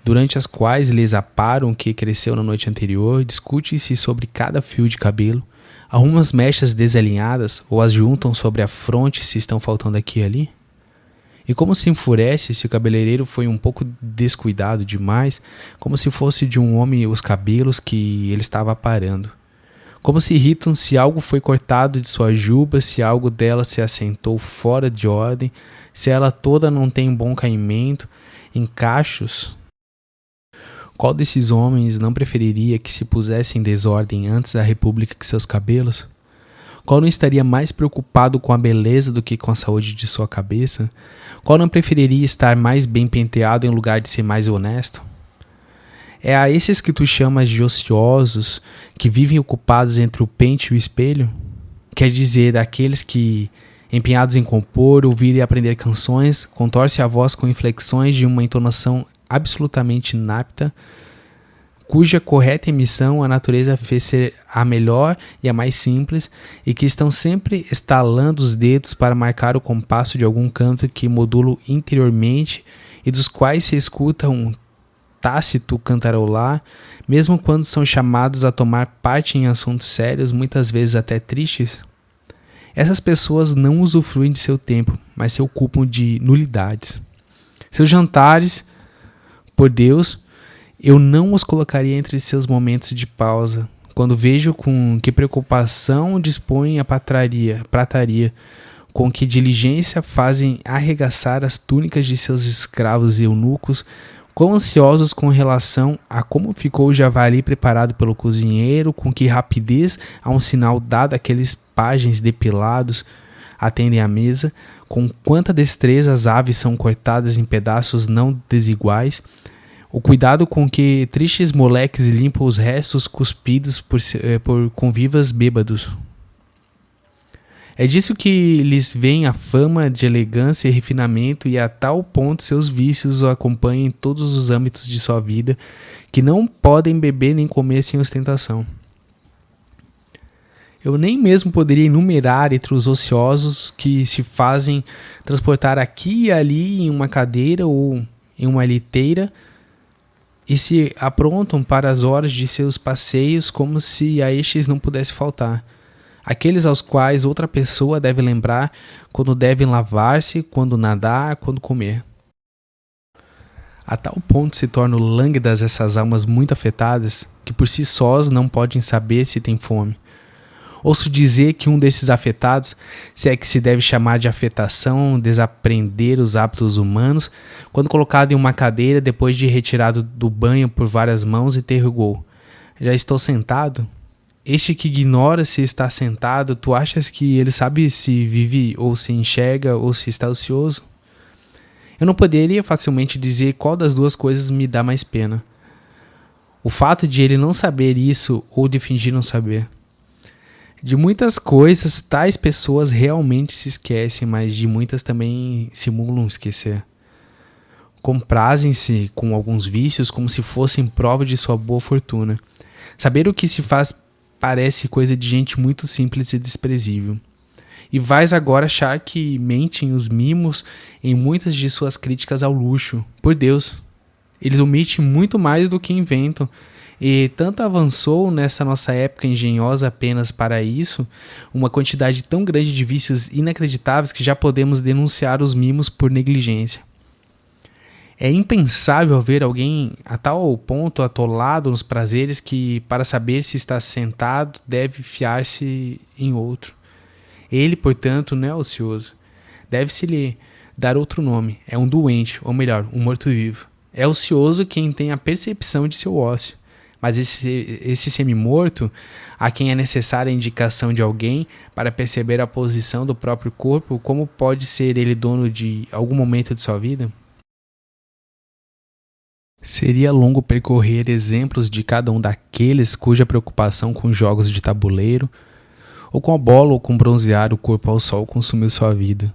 durante as quais lhes aparam o que cresceu na noite anterior, discute-se sobre cada fio de cabelo, arrumam as mechas desalinhadas ou as juntam sobre a fronte se estão faltando aqui e ali? E como se enfurece se o cabeleireiro foi um pouco descuidado demais, como se fosse de um homem os cabelos que ele estava aparando. Como se irritam se algo foi cortado de sua juba, se algo dela se assentou fora de ordem, se ela toda não tem bom caimento, em cachos. Qual desses homens não preferiria que se pusesse em desordem antes da república que seus cabelos? Qual não estaria mais preocupado com a beleza do que com a saúde de sua cabeça? Qual não preferiria estar mais bem penteado em lugar de ser mais honesto? É a esses que tu chamas de ociosos, que vivem ocupados entre o pente e o espelho? Quer dizer, aqueles que, empenhados em compor, ouvir e aprender canções, contorcem a voz com inflexões de uma entonação absolutamente inapta, cuja correta emissão a natureza fez ser a melhor e a mais simples, e que estão sempre estalando os dedos para marcar o compasso de algum canto que modulam interiormente e dos quais se escuta um tácito cantarolar, mesmo quando são chamados a tomar parte em assuntos sérios, muitas vezes até tristes? Essas pessoas não usufruem de seu tempo, mas se ocupam de nulidades. Seus jantares, por Deus, eu não os colocaria entre seus momentos de pausa, quando vejo com que preocupação dispõem a prataria, com que diligência fazem arregaçar as túnicas de seus escravos e eunucos, quão ansiosos com relação a como ficou o javali preparado pelo cozinheiro, com que rapidez a um sinal dado àqueles pajens depilados, atendem à mesa, com quanta destreza as aves são cortadas em pedaços não desiguais, o cuidado com que tristes moleques limpam os restos cuspidos por convivas bêbados. É disso que lhes vem a fama de elegância e refinamento, e a tal ponto seus vícios o acompanham em todos os âmbitos de sua vida, que não podem beber nem comer sem ostentação. Eu nem mesmo poderia enumerar entre os ociosos que se fazem transportar aqui e ali em uma cadeira ou em uma liteira e se aprontam para as horas de seus passeios como se a estes não pudesse faltar. Aqueles aos quais outra pessoa deve lembrar quando devem lavar-se, quando nadar, quando comer. A tal ponto se tornam lânguidas essas almas muito afetadas, que por si sós não podem saber se têm fome. Ouço dizer que um desses afetados, se é que se deve chamar de afetação, desaprender os hábitos humanos, quando colocado em uma cadeira, depois de retirado do banho por várias mãos, interrogou: "Já estou sentado?" Este que ignora se está sentado, tu achas que ele sabe se vive ou se enxerga ou se está ocioso? Eu não poderia facilmente dizer qual das duas coisas me dá mais pena. O fato de ele não saber isso ou de fingir não saber. De muitas coisas, tais pessoas realmente se esquecem, mas de muitas também simulam esquecer. Comprazem-se com alguns vícios como se fossem prova de sua boa fortuna. Saber o que se faz parece coisa de gente muito simples e desprezível. E vais agora achar que mentem os mimos em muitas de suas críticas ao luxo. Por Deus, eles omitem muito mais do que inventam. E tanto avançou nessa nossa época engenhosa apenas para isso, uma quantidade tão grande de vícios inacreditáveis que já podemos denunciar os mimos por negligência. É impensável ver alguém a tal ponto atolado nos prazeres que, para saber se está sentado, deve fiar-se em outro. Ele, portanto, não é ocioso. Deve-se-lhe dar outro nome. É um doente, ou melhor, um morto-vivo. É ocioso quem tem a percepção de seu ócio. Mas esse semi-morto, a quem é necessária a indicação de alguém para perceber a posição do próprio corpo, como pode ser ele dono de algum momento de sua vida? Seria longo percorrer exemplos de cada um daqueles cuja preocupação com jogos de tabuleiro, ou com a bola ou com bronzear o corpo ao sol consumiu sua vida.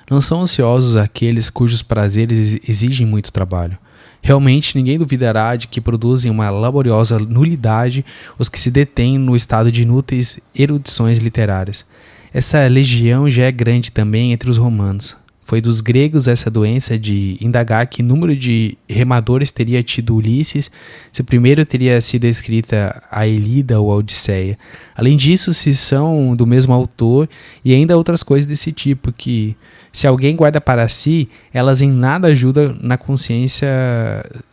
Não são ansiosos aqueles cujos prazeres exigem muito trabalho. Realmente ninguém duvidará de que produzem uma laboriosa nulidade os que se detêm no estado de inúteis erudições literárias. Essa legião já é grande também entre os romanos. Foi dos gregos essa doença de indagar que número de remadores teria tido Ulisses, se primeiro teria sido escrita a Ilíada ou a Odisseia. Além disso, se são do mesmo autor e ainda outras coisas desse tipo que, se alguém guarda para si, elas em nada ajudam na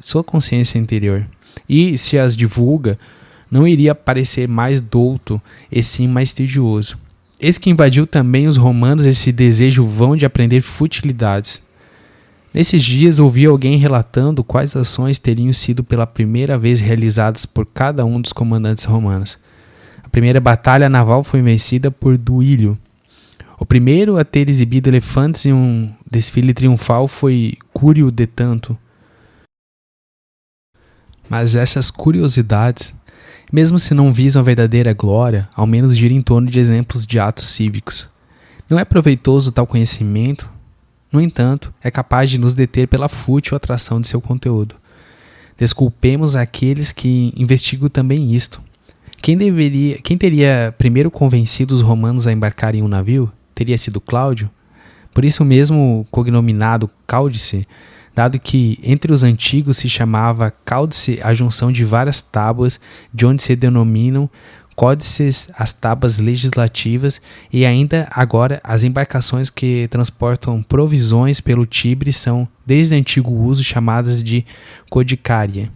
sua consciência interior. E, se as divulga, não iria parecer mais douto e sim mais tedioso. Eis que invadiu também os romanos esse desejo vão de aprender futilidades. Nesses dias ouvi alguém relatando quais ações teriam sido pela primeira vez realizadas por cada um dos comandantes romanos. A primeira batalha naval foi vencida por Duílio. O primeiro a ter exibido elefantes em um desfile triunfal foi Cúrio de Tanto. Mas essas curiosidades, mesmo se não visam a verdadeira glória, ao menos giram em torno de exemplos de atos cívicos. Não é proveitoso tal conhecimento? No entanto, é capaz de nos deter pela fútil atração de seu conteúdo. Desculpemos aqueles que investigam também isto. Quem teria primeiro convencido os romanos a embarcar em um navio? Teria sido Cláudio? Por isso mesmo cognominado Cáudice, dado que entre os antigos se chamava caudice a junção de várias tábuas, de onde se denominam códices as tábuas legislativas, e ainda agora as embarcações que transportam provisões pelo Tibre são, desde antigo uso, chamadas de codicária.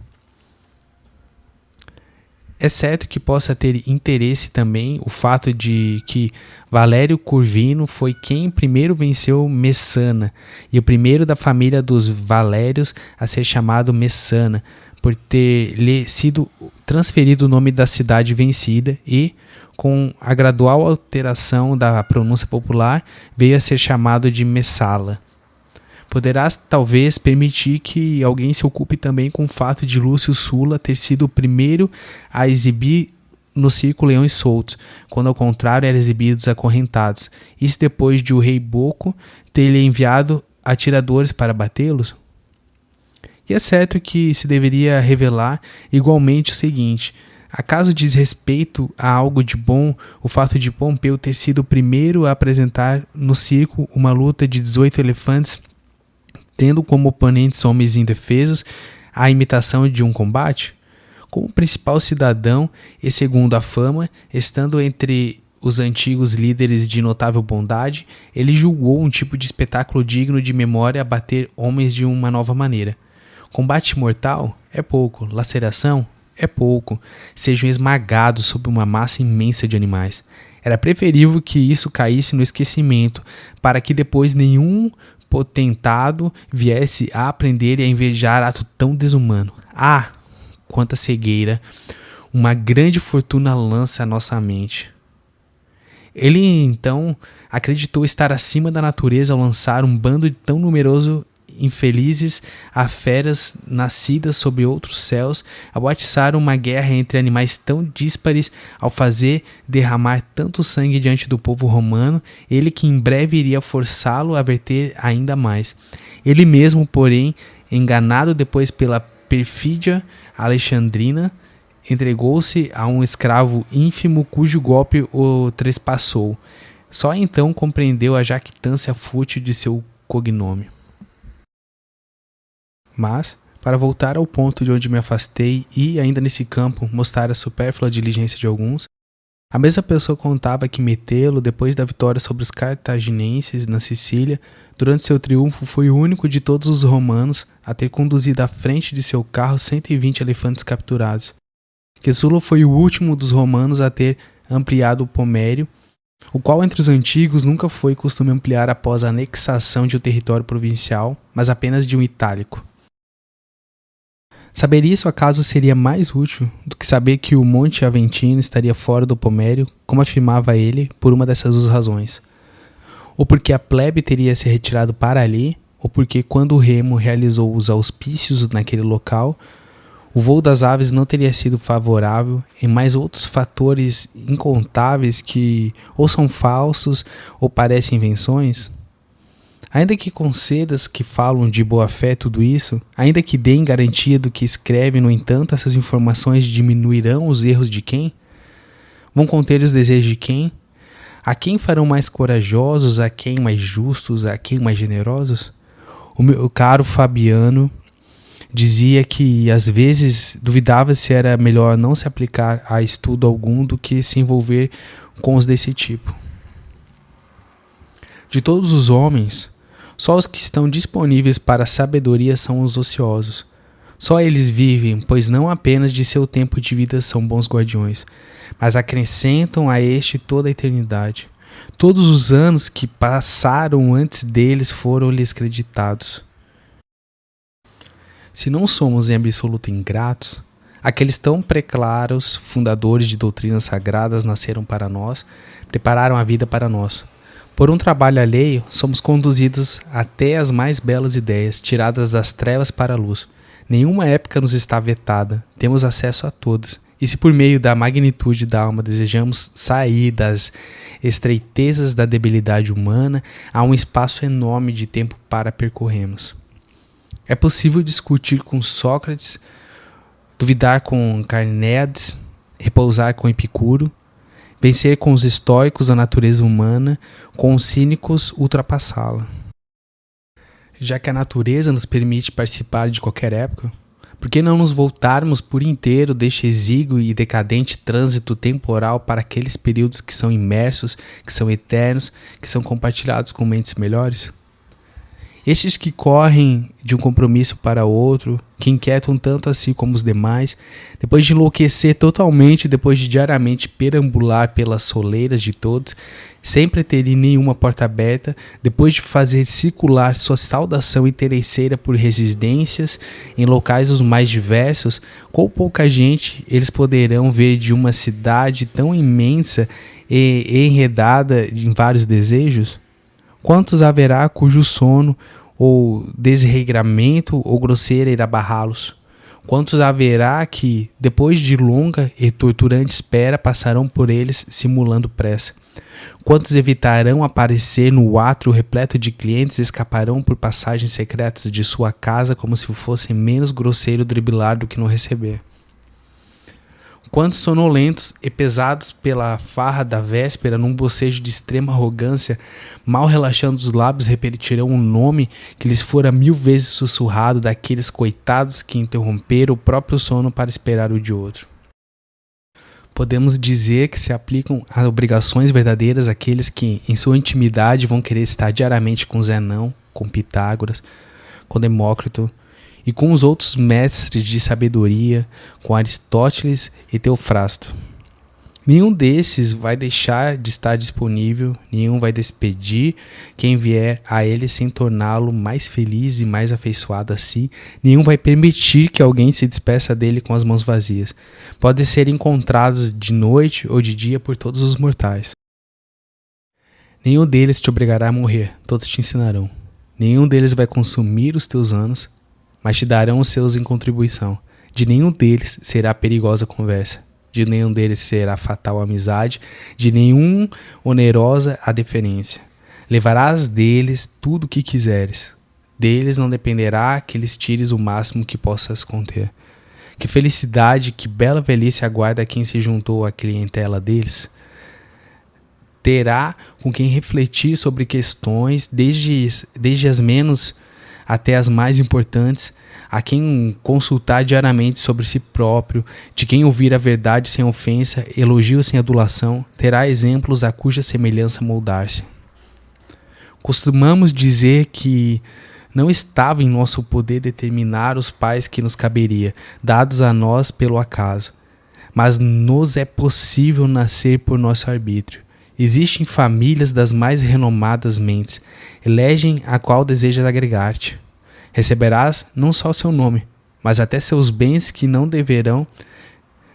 É certo que possa ter interesse também o fato de que Valério Curvino foi quem primeiro venceu Messana, e o primeiro da família dos Valérios a ser chamado Messana, por ter-lhe sido transferido o nome da cidade vencida, e com a gradual alteração da pronúncia popular, veio a ser chamado de Messala. Poderás talvez permitir que alguém se ocupe também com o fato de Lúcio Sulla ter sido o primeiro a exibir no circo leões soltos, quando ao contrário eram exibidos acorrentados. Isso depois de o rei Boco ter lhe enviado atiradores para batê-los? E é certo que se deveria revelar igualmente o seguinte: acaso diz respeito a algo de bom o fato de Pompeu ter sido o primeiro a apresentar no circo uma luta de 18 elefantes, tendo como oponentes homens indefesos, a imitação de um combate? Como principal cidadão e segundo a fama, estando entre os antigos líderes de notável bondade, ele julgou um tipo de espetáculo digno de memória abater homens de uma nova maneira. Combate mortal? É pouco. Laceração? É pouco. Sejam esmagados sob uma massa imensa de animais. Era preferível que isso caísse no esquecimento, para que depois nenhum potentado viesse a aprender e a invejar ato tão desumano. Ah, quanta cegueira! Uma grande fortuna lança a nossa mente. Ele, então, acreditou estar acima da natureza ao lançar um bando tão numeroso infelizes a feras nascidas sobre outros céus, ao atiçar uma guerra entre animais tão díspares, ao fazer derramar tanto sangue diante do povo romano, ele que em breve iria forçá-lo a verter ainda mais. Ele mesmo, porém, enganado depois pela perfídia alexandrina, entregou-se a um escravo ínfimo cujo golpe o trespassou. Só então compreendeu a jactância fútil de seu cognome. Mas, para voltar ao ponto de onde me afastei e, ainda nesse campo, mostrar a supérflua diligência de alguns, a mesma pessoa contava que Metelo, depois da vitória sobre os cartaginenses na Sicília, durante seu triunfo foi o único de todos os romanos a ter conduzido à frente de seu carro 120 elefantes capturados. Que Sulla foi o último dos romanos a ter ampliado o Pomério, o qual entre os antigos nunca foi costume ampliar após a anexação de um território provincial, mas apenas de um itálico. Saber isso acaso seria mais útil do que saber que o Monte Aventino estaria fora do Pomério, como afirmava ele, por uma dessas duas razões. Ou porque a plebe teria se retirado para ali, ou porque quando o Remo realizou os auspícios naquele local, o voo das aves não teria sido favorável, e mais outros fatores incontáveis que ou são falsos ou parecem invenções. Ainda que concedas que falam de boa-fé tudo isso, ainda que deem garantia do que escrevem, no entanto, essas informações diminuirão os erros de quem? Vão conter os desejos de quem? A quem farão mais corajosos, a quem mais justos, a quem mais generosos? O meu caro Fabiano dizia que, às vezes, duvidava se era melhor não se aplicar a estudo algum do que se envolver com os desse tipo. De todos os homens, só os que estão disponíveis para a sabedoria são os ociosos. Só eles vivem, pois não apenas de seu tempo de vida são bons guardiões, mas acrescentam a este toda a eternidade. Todos os anos que passaram antes deles foram-lhes creditados. Se não somos em absoluto ingratos, aqueles tão preclaros fundadores de doutrinas sagradas nasceram para nós, prepararam a vida para nós. Por um trabalho alheio, somos conduzidos até as mais belas ideias, tiradas das trevas para a luz. Nenhuma época nos está vetada, temos acesso a todas. E se por meio da magnitude da alma desejamos sair das estreitezas da debilidade humana, há um espaço enorme de tempo para percorrermos. É possível discutir com Sócrates, duvidar com Carneades, repousar com Epicuro, vencer com os estoicos a natureza humana, com os cínicos ultrapassá-la. Já que a natureza nos permite participar de qualquer época, por que não nos voltarmos por inteiro deste exíguo e decadente trânsito temporal para aqueles períodos que são imersos, que são eternos, que são compartilhados com mentes melhores? Estes que correm de um compromisso para outro, que inquietam tanto a si como os demais, depois de enlouquecer totalmente, depois de diariamente perambular pelas soleiras de todos, sempre terem nenhuma porta aberta, depois de fazer circular sua saudação interesseira por residências em locais os mais diversos, qual pouca gente eles poderão ver de uma cidade tão imensa e enredada em vários desejos? Quantos haverá cujo sono ou desregramento ou grosseira irá barrá-los? Quantos haverá que, depois de longa e torturante espera, passarão por eles simulando pressa? Quantos evitarão aparecer no átrio repleto de clientes e escaparão por passagens secretas de sua casa como se fosse menos grosseiro driblar do que não receber? Quantos sonolentos e pesados pela farra da véspera, num bocejo de extrema arrogância, mal relaxando os lábios, repetirão um nome que lhes fora 1000 vezes sussurrado daqueles coitados que interromperam o próprio sono para esperar o de outro? Podemos dizer que se aplicam a obrigações verdadeiras àqueles que, em sua intimidade, vão querer estar diariamente com Zenão, com Pitágoras, com Demócrito, e com os outros mestres de sabedoria, com Aristóteles e Teofrasto. Nenhum desses vai deixar de estar disponível, nenhum vai despedir quem vier a ele sem torná-lo mais feliz e mais afeiçoado a si, nenhum vai permitir que alguém se despeça dele com as mãos vazias. Podem ser encontrados de noite ou de dia por todos os mortais. Nenhum deles te obrigará a morrer, todos te ensinarão. Nenhum deles vai consumir os teus anos, mas te darão os seus em contribuição. De nenhum deles será perigosa conversa, de nenhum deles será fatal a amizade, de nenhum onerosa a deferência. Levarás deles tudo o que quiseres. Deles não dependerá que lhes tires o máximo que possas conter. Que felicidade, que bela velhice aguarda quem se juntou à clientela deles. Terá com quem refletir sobre questões, desde as menos até as mais importantes, a quem consultar diariamente sobre si próprio, de quem ouvir a verdade sem ofensa, elogio sem adulação, terá exemplos a cuja semelhança moldar-se. Costumamos dizer que não estava em nosso poder determinar os pais que nos caberia, dados a nós pelo acaso, mas nos é possível nascer por nosso arbítrio. Existem famílias das mais renomadas mentes, elegem a qual desejas agregar-te. Receberás não só seu nome, mas até seus bens que não deverão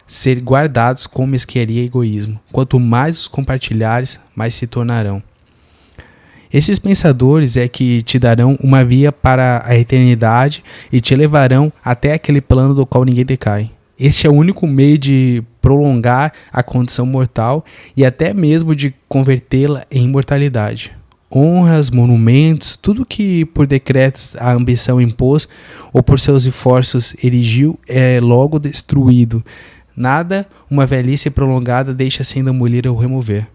ser guardados com mesqueria e egoísmo. Quanto mais os compartilhares, mais se tornarão. Esses pensadores é que te darão uma via para a eternidade e te levarão até aquele plano do qual ninguém decai. Este é o único meio de prolongar a condição mortal e até mesmo de convertê-la em imortalidade. Honras, monumentos, tudo que por decretos a ambição impôs ou por seus esforços erigiu é logo destruído. Nada uma velhice prolongada deixa sem demolir ou remover.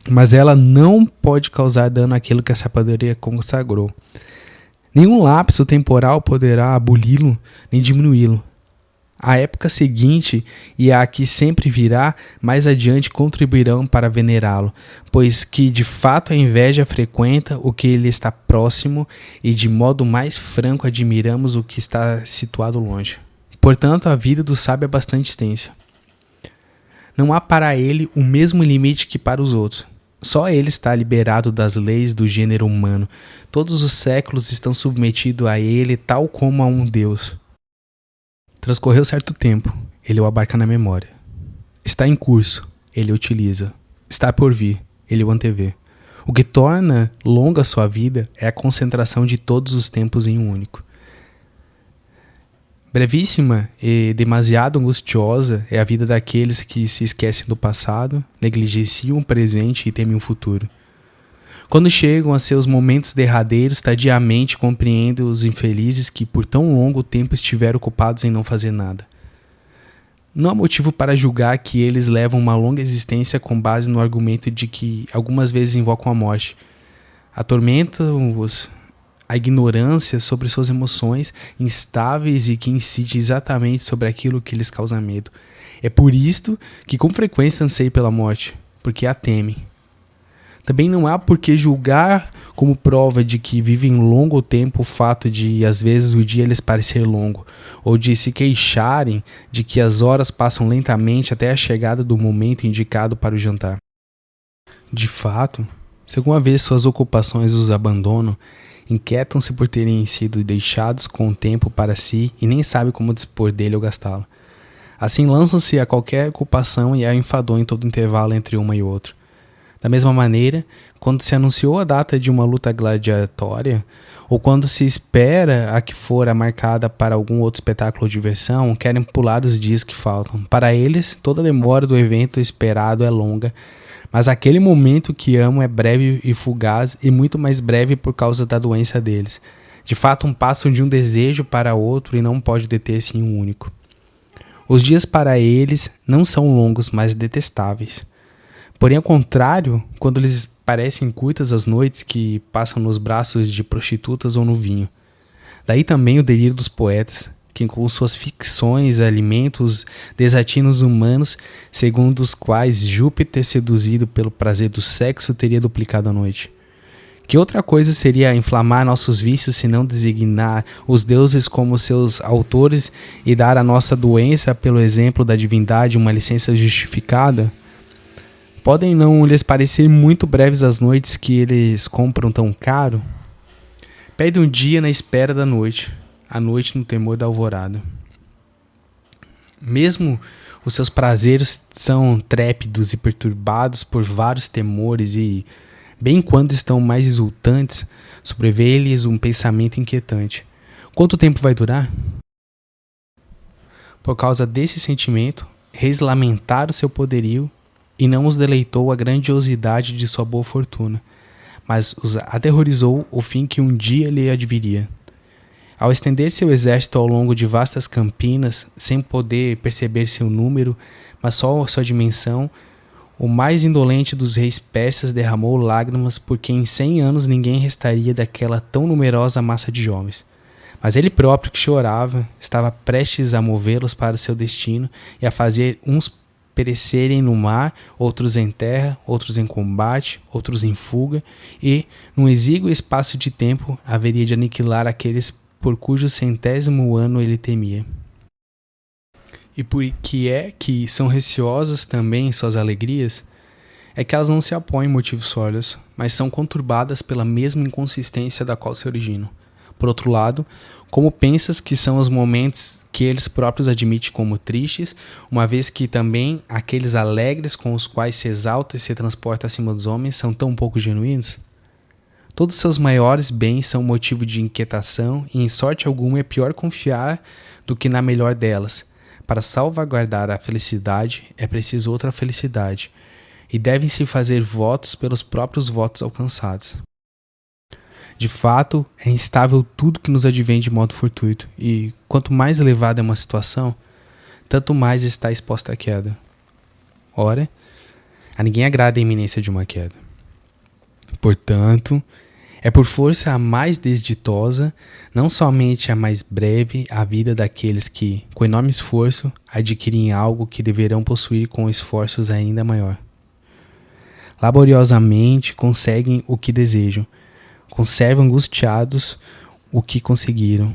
Mas ela não pode causar dano àquilo que a sabedoria consagrou. Nenhum lapso temporal poderá aboli-lo nem diminuí-lo. A época seguinte e a que sempre virá, mais adiante contribuirão para venerá-lo, pois que de fato a inveja frequenta o que lhe está próximo e de modo mais franco admiramos o que está situado longe. Portanto, a vida do sábio é bastante extensa. Não há para ele o mesmo limite que para os outros. Só ele está liberado das leis do gênero humano. Todos os séculos estão submetidos a ele tal como a um Deus. Transcorreu certo tempo, ele o abarca na memória. Está em curso, ele o utiliza. Está por vir, ele o antevê. O que torna longa sua vida é a concentração de todos os tempos em um único. Brevíssima e demasiado angustiosa é a vida daqueles que se esquecem do passado, negligenciam o presente e temem o futuro. Quando chegam a seus momentos derradeiros, tardiamente compreendem os infelizes que por tão longo tempo estiveram ocupados em não fazer nada. Não há motivo para julgar que eles levam uma longa existência com base no argumento de que algumas vezes invocam a morte. Atormentam-os a ignorância sobre suas emoções instáveis e que incide exatamente sobre aquilo que lhes causa medo. É por isto que com frequência anseiam pela morte, porque a temem. Também não há por que julgar como prova de que vivem longo tempo o fato de, às vezes, o dia lhes parecer longo, ou de se queixarem de que as horas passam lentamente até a chegada do momento indicado para o jantar. De fato, se alguma vez suas ocupações os abandonam, inquietam-se por terem sido deixados com o tempo para si e nem sabem como dispor dele ou gastá-lo. Assim lançam-se a qualquer ocupação e a enfadonham em todo intervalo entre uma e outra. Da mesma maneira, quando se anunciou a data de uma luta gladiatória, ou quando se espera a que fora marcada para algum outro espetáculo ou diversão, querem pular os dias que faltam. Para eles, toda demora do evento esperado é longa, mas aquele momento que amam é breve e fugaz, e muito mais breve por causa da doença deles. De fato, passam de um desejo para outro e não pode deter-se em um único. Os dias para eles não são longos, mas detestáveis. Porém, ao contrário, quando lhes parecem curtas as noites que passam nos braços de prostitutas ou no vinho. Daí também o delírio dos poetas, que com suas ficções alimentam os desatinos humanos, segundo os quais Júpiter, seduzido pelo prazer do sexo, teria duplicado a noite. Que outra coisa seria inflamar nossos vícios se não designar os deuses como seus autores e dar à nossa doença, pelo exemplo da divindade, uma licença justificada? Podem não lhes parecer muito breves as noites que eles compram tão caro? Perde um dia na espera da noite, a noite no temor da alvorada. Mesmo os seus prazeres são trépidos e perturbados por vários temores e, bem quando estão mais exultantes, sobrevê-lhes um pensamento inquietante. Quanto tempo vai durar? Por causa desse sentimento, reis lamentaram o seu poderio e não os deleitou a grandiosidade de sua boa fortuna, mas os aterrorizou o fim que um dia lhe adviria. Ao estender seu exército ao longo de vastas campinas, sem poder perceber seu número, mas só sua dimensão, o mais indolente dos reis persas derramou lágrimas porque em 100 anos ninguém restaria daquela tão numerosa massa de jovens. Mas ele próprio, que chorava, estava prestes a movê-los para seu destino e a fazer uns perecerem no mar, outros em terra, outros em combate, outros em fuga, e, num exíguo espaço de tempo, haveria de aniquilar aqueles por cujo 100º ano ele temia. E por que é que são receosas também em suas alegrias? É que elas não se apoiam em motivos sólidos, mas são conturbadas pela mesma inconsistência da qual se originam. Por outro lado, como pensas que são os momentos que eles próprios admitem como tristes, uma vez que também aqueles alegres com os quais se exalta e se transporta acima dos homens são tão pouco genuínos? Todos seus maiores bens são motivo de inquietação e em sorte alguma é pior confiar do que na melhor delas. Para salvaguardar a felicidade é preciso outra felicidade, e devem-se fazer votos pelos próprios votos alcançados. De fato, é instável tudo que nos advém de modo fortuito, e quanto mais elevada é uma situação, tanto mais está exposta à queda. Ora, a ninguém agrada a iminência de uma queda. Portanto, é por força a mais desditosa, não somente a mais breve, a vida daqueles que, com enorme esforço, adquirem algo que deverão possuir com esforços ainda maior. Laboriosamente conseguem o que desejam, conservam angustiados o que conseguiram.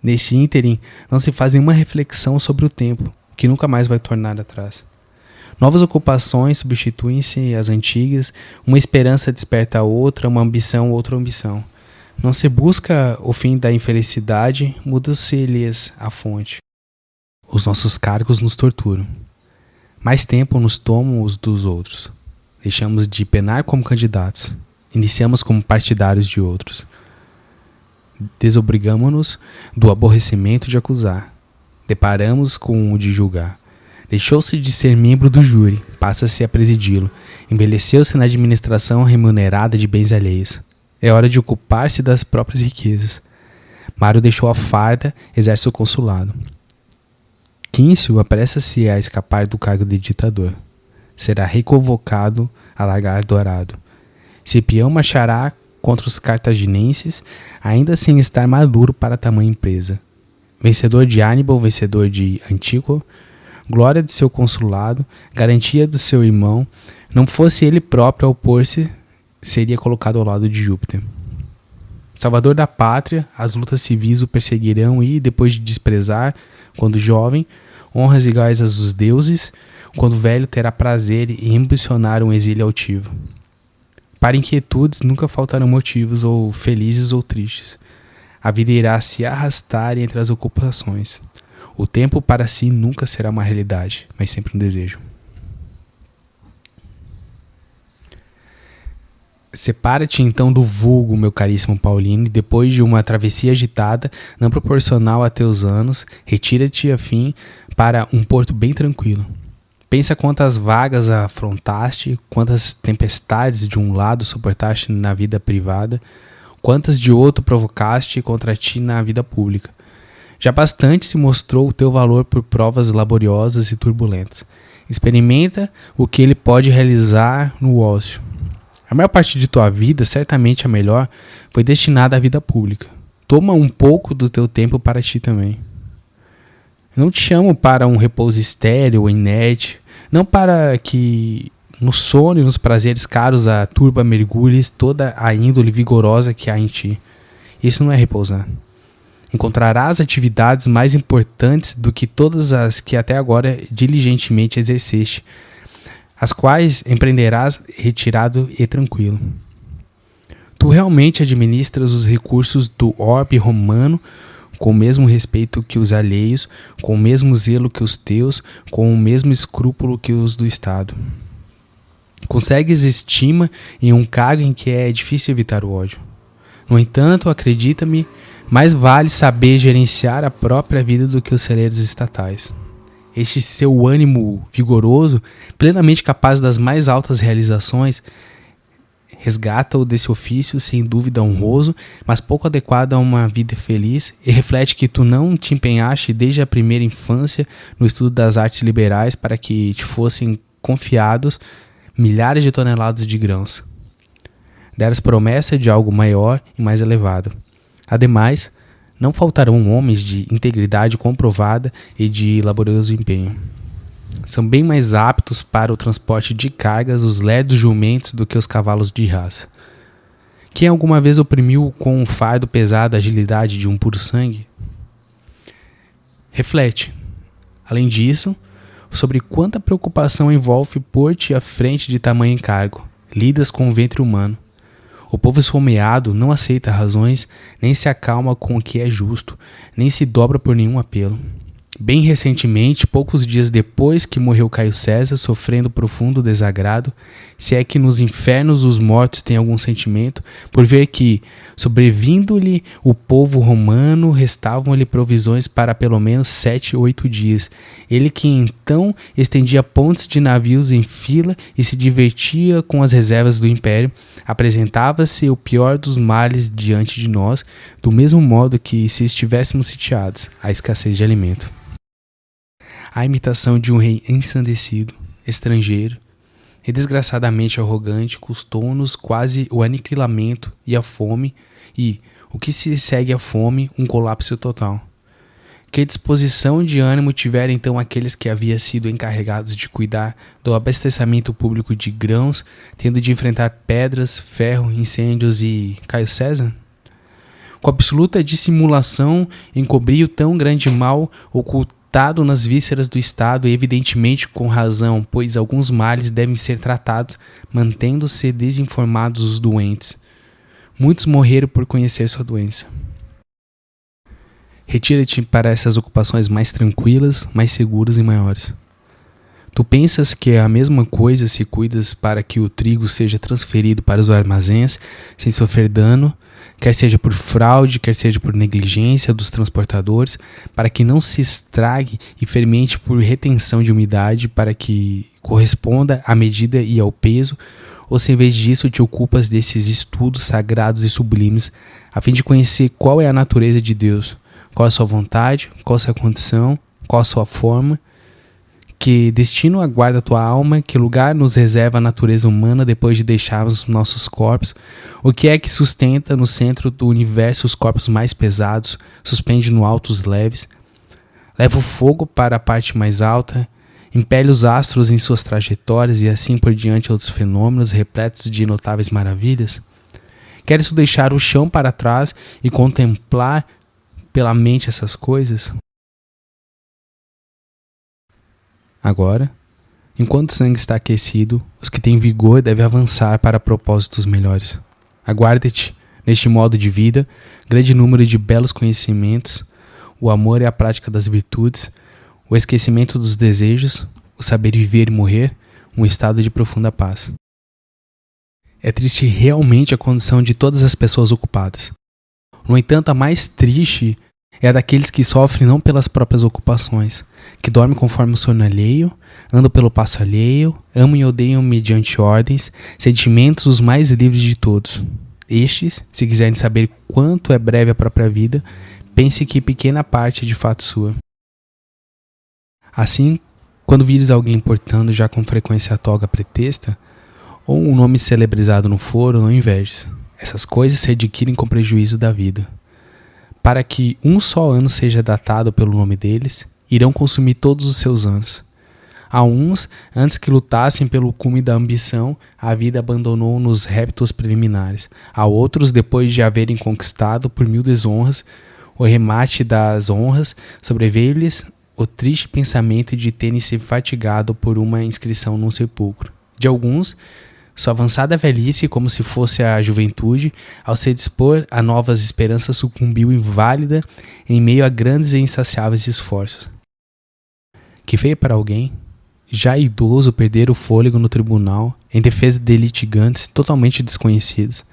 Neste ínterim, não se faz nenhuma reflexão sobre o tempo, que nunca mais vai tornar atrás. Novas ocupações substituem-se às antigas, uma esperança desperta a outra, uma ambição outra ambição. Não se busca o fim da infelicidade, muda-se-lhes a fonte. Os nossos cargos nos torturam. Mais tempo nos tomam os dos outros. Deixamos de penar como candidatos. Iniciamos como partidários de outros. Desobrigamo-nos do aborrecimento de acusar. Deparamos com o de julgar. Deixou-se de ser membro do júri, passa-se a presidi-lo. Envelheceu-se na administração remunerada de bens alheios. É hora de ocupar-se das próprias riquezas. Mário deixou a farda, exerce o consulado. Quíncio apressa-se a escapar do cargo de ditador. Será reconvocado a largar Dourado. Cipião marchará contra os cartaginenses, ainda sem estar maduro para tamanha empresa. Vencedor de Hannibal, vencedor de Antíoco, glória de seu consulado, garantia do seu irmão, não fosse ele próprio a opor-se, seria colocado ao lado de Júpiter. Salvador da pátria, as lutas civis o perseguirão e, depois de desprezar, quando jovem, honras iguais às dos deuses, quando velho terá prazer em ambicionar um exílio altivo. Para inquietudes nunca faltarão motivos, ou felizes ou tristes. A vida irá se arrastar entre as ocupações. O tempo para si nunca será uma realidade, mas sempre um desejo. Separa-te então do vulgo, meu caríssimo Paulino, e depois de uma travessia agitada, não proporcional a teus anos, retira-te a fim para um porto bem tranquilo. Pensa quantas vagas afrontaste, quantas tempestades de um lado suportaste na vida privada, quantas de outro provocaste contra ti na vida pública. Já bastante se mostrou o teu valor por provas laboriosas e turbulentas. Experimenta o que ele pode realizar no ócio. A maior parte de tua vida, certamente a melhor, foi destinada à vida pública. Toma um pouco do teu tempo para ti também. Não te chamo para um repouso estéril ou inerte, não para que no sono e nos prazeres caros a turba mergulhes toda a índole vigorosa que há em ti. Isso não é repousar. Encontrarás atividades mais importantes do que todas as que até agora diligentemente exerceste, as quais empreenderás retirado e tranquilo. Tu realmente administras os recursos do orbe romano com o mesmo respeito que os alheios, com o mesmo zelo que os teus, com o mesmo escrúpulo que os do Estado. Consegues estima em um cargo em que é difícil evitar o ódio. No entanto, acredita-me, mais vale saber gerenciar a própria vida do que os celeiros estatais. Este seu ânimo vigoroso, plenamente capaz das mais altas realizações, resgata-o desse ofício, sem dúvida honroso, mas pouco adequado a uma vida feliz, e reflete que tu não te empenhaste desde a primeira infância no estudo das artes liberais para que te fossem confiados milhares de toneladas de grãos. Deras promessa de algo maior e mais elevado. Ademais, não faltarão homens de integridade comprovada e de laborioso empenho. São bem mais aptos para o transporte de cargas os lerdos jumentos do que os cavalos de raça. Quem alguma vez oprimiu com um fardo pesado a agilidade de um puro sangue? Reflete, além disso, sobre quanta preocupação envolve pôr-te à frente de tamanho encargo, lidas com o ventre humano. O povo esfomeado não aceita razões, nem se acalma com o que é justo, nem se dobra por nenhum apelo. Bem recentemente, poucos dias depois que morreu Caio César, sofrendo profundo desagrado, se é que nos infernos os mortos têm algum sentimento, por ver que, sobrevindo-lhe o povo romano, restavam-lhe provisões para pelo menos 7 ou 8 dias. Ele que então estendia pontes de navios em fila e se divertia com as reservas do império, apresentava-se o pior dos males diante de nós, do mesmo modo que se estivéssemos sitiados, a escassez de alimento. A imitação de um rei ensandecido, estrangeiro e desgraçadamente arrogante custou-nos quase o aniquilamento e a fome e, o que se segue à fome, um colapso total. Que disposição de ânimo tiveram então aqueles que haviam sido encarregados de cuidar do abastecimento público de grãos, tendo de enfrentar pedras, ferro, incêndios e Caio César? Com absoluta dissimulação, encobriu tão grande mal ocultado nas vísceras do Estado, e evidentemente com razão, pois alguns males devem ser tratados, mantendo-se desinformados os doentes. Muitos morreram por conhecer sua doença. Retira-te para essas ocupações mais tranquilas, mais seguras e maiores. Tu pensas que é a mesma coisa se cuidas para que o trigo seja transferido para os armazéns sem sofrer dano, quer seja por fraude, quer seja por negligência dos transportadores, para que não se estrague e fermente por retenção de umidade, para que corresponda à medida e ao peso, ou se em vez disso te ocupas desses estudos sagrados e sublimes, a fim de conhecer qual é a natureza de Deus, qual a sua vontade, qual a sua condição, qual a sua forma, que destino aguarda a tua alma, que lugar nos reserva a natureza humana depois de deixarmos nossos corpos, o que é que sustenta no centro do universo os corpos mais pesados, suspende no alto os leves, leva o fogo para a parte mais alta impele os astros em suas trajetórias e assim por diante outros fenômenos repletos de notáveis maravilhas? Queres tu deixar o chão para trás e contemplar pela mente essas coisas? Agora, enquanto o sangue está aquecido, os que têm vigor devem avançar para propósitos melhores. Aguarda-te, neste modo de vida, grande número de belos conhecimentos, o amor e a prática das virtudes, o esquecimento dos desejos, o saber viver e morrer, um estado de profunda paz. É triste realmente a condição de todas as pessoas ocupadas. No entanto, a mais triste é a daqueles que sofrem não pelas próprias ocupações, que dormem conforme o sono alheio, andam pelo passo alheio, amam e odeiam mediante ordens, sentimentos os mais livres de todos. Estes, se quiserem saber quanto é breve a própria vida, pense que pequena parte é de fato sua. Assim, quando vires alguém portando já com frequência a toga pretexta, ou um nome celebrizado no foro, não invejes. Essas coisas se adquirem com prejuízo da vida. Para que um só ano seja datado pelo nome deles, irão consumir todos os seus anos. A uns, antes que lutassem pelo cume da ambição, a vida abandonou nos réptos preliminares. A outros, depois de haverem conquistado por 1000 desonras, o remate das honras, sobreveio-lhes o triste pensamento de terem se fatigado por uma inscrição num sepulcro. De alguns, sua avançada velhice, como se fosse a juventude, ao se dispor a novas esperanças, sucumbiu inválida em meio a grandes e insaciáveis esforços. Que feio para alguém, já idoso, perder o fôlego no tribunal, em defesa de litigantes totalmente desconhecidos,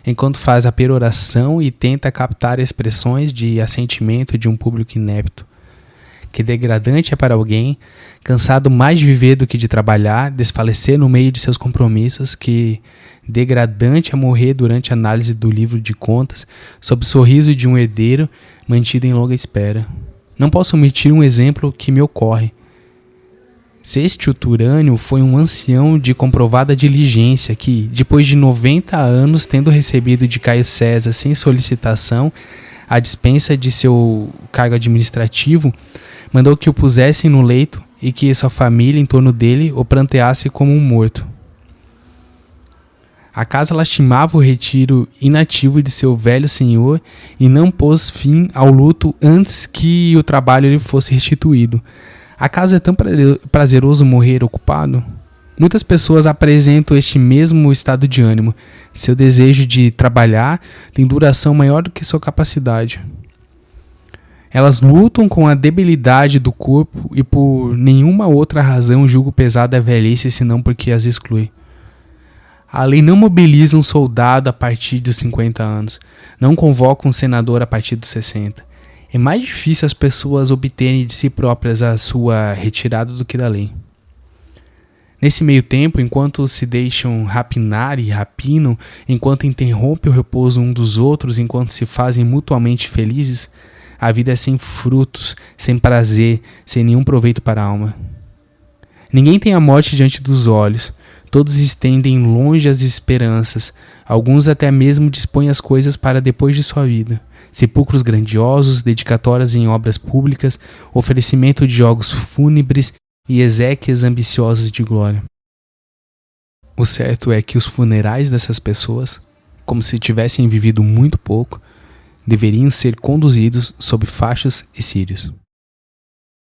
enquanto faz a peroração e tenta captar expressões de assentimento de um público inepto. Que degradante é para alguém, cansado mais de viver do que de trabalhar, desfalecer no meio de seus compromissos, que degradante é morrer durante a análise do livro de contas, sob o sorriso de um herdeiro mantido em longa espera. Não posso omitir um exemplo que me ocorre. Sextio Turânio foi um ancião de comprovada diligência que, depois de 90 anos, tendo recebido de Caio César sem solicitação a dispensa de seu cargo administrativo, mandou que o pusessem no leito e que sua família em torno dele o pranteasse como um morto. A casa lastimava o retiro inativo de seu velho senhor e não pôs fim ao luto antes que o trabalho lhe fosse restituído. Acaso é tão prazeroso morrer ocupado? Muitas pessoas apresentam este mesmo estado de ânimo. Seu desejo de trabalhar tem duração maior do que sua capacidade. Elas lutam com a debilidade do corpo e por nenhuma outra razão julgo pesada a velhice senão porque as exclui. A lei não mobiliza um soldado a partir de 50 anos, não convoca um senador a partir dos 60. É mais difícil as pessoas obterem de si próprias a sua retirada do que da lei. Nesse meio tempo, enquanto se deixam rapinar e rapinam, enquanto interrompem o repouso um dos outros, enquanto se fazem mutuamente felizes, a vida é sem frutos, sem prazer, sem nenhum proveito para a alma. Ninguém tem a morte diante dos olhos. Todos estendem longe as esperanças. Alguns até mesmo dispõem as coisas para depois de sua vida. Sepulcros grandiosos, dedicatórias em obras públicas, oferecimento de jogos fúnebres e exéquias ambiciosas de glória. O certo é que os funerais dessas pessoas, como se tivessem vivido muito pouco, deveriam ser conduzidos sob faixas e círios.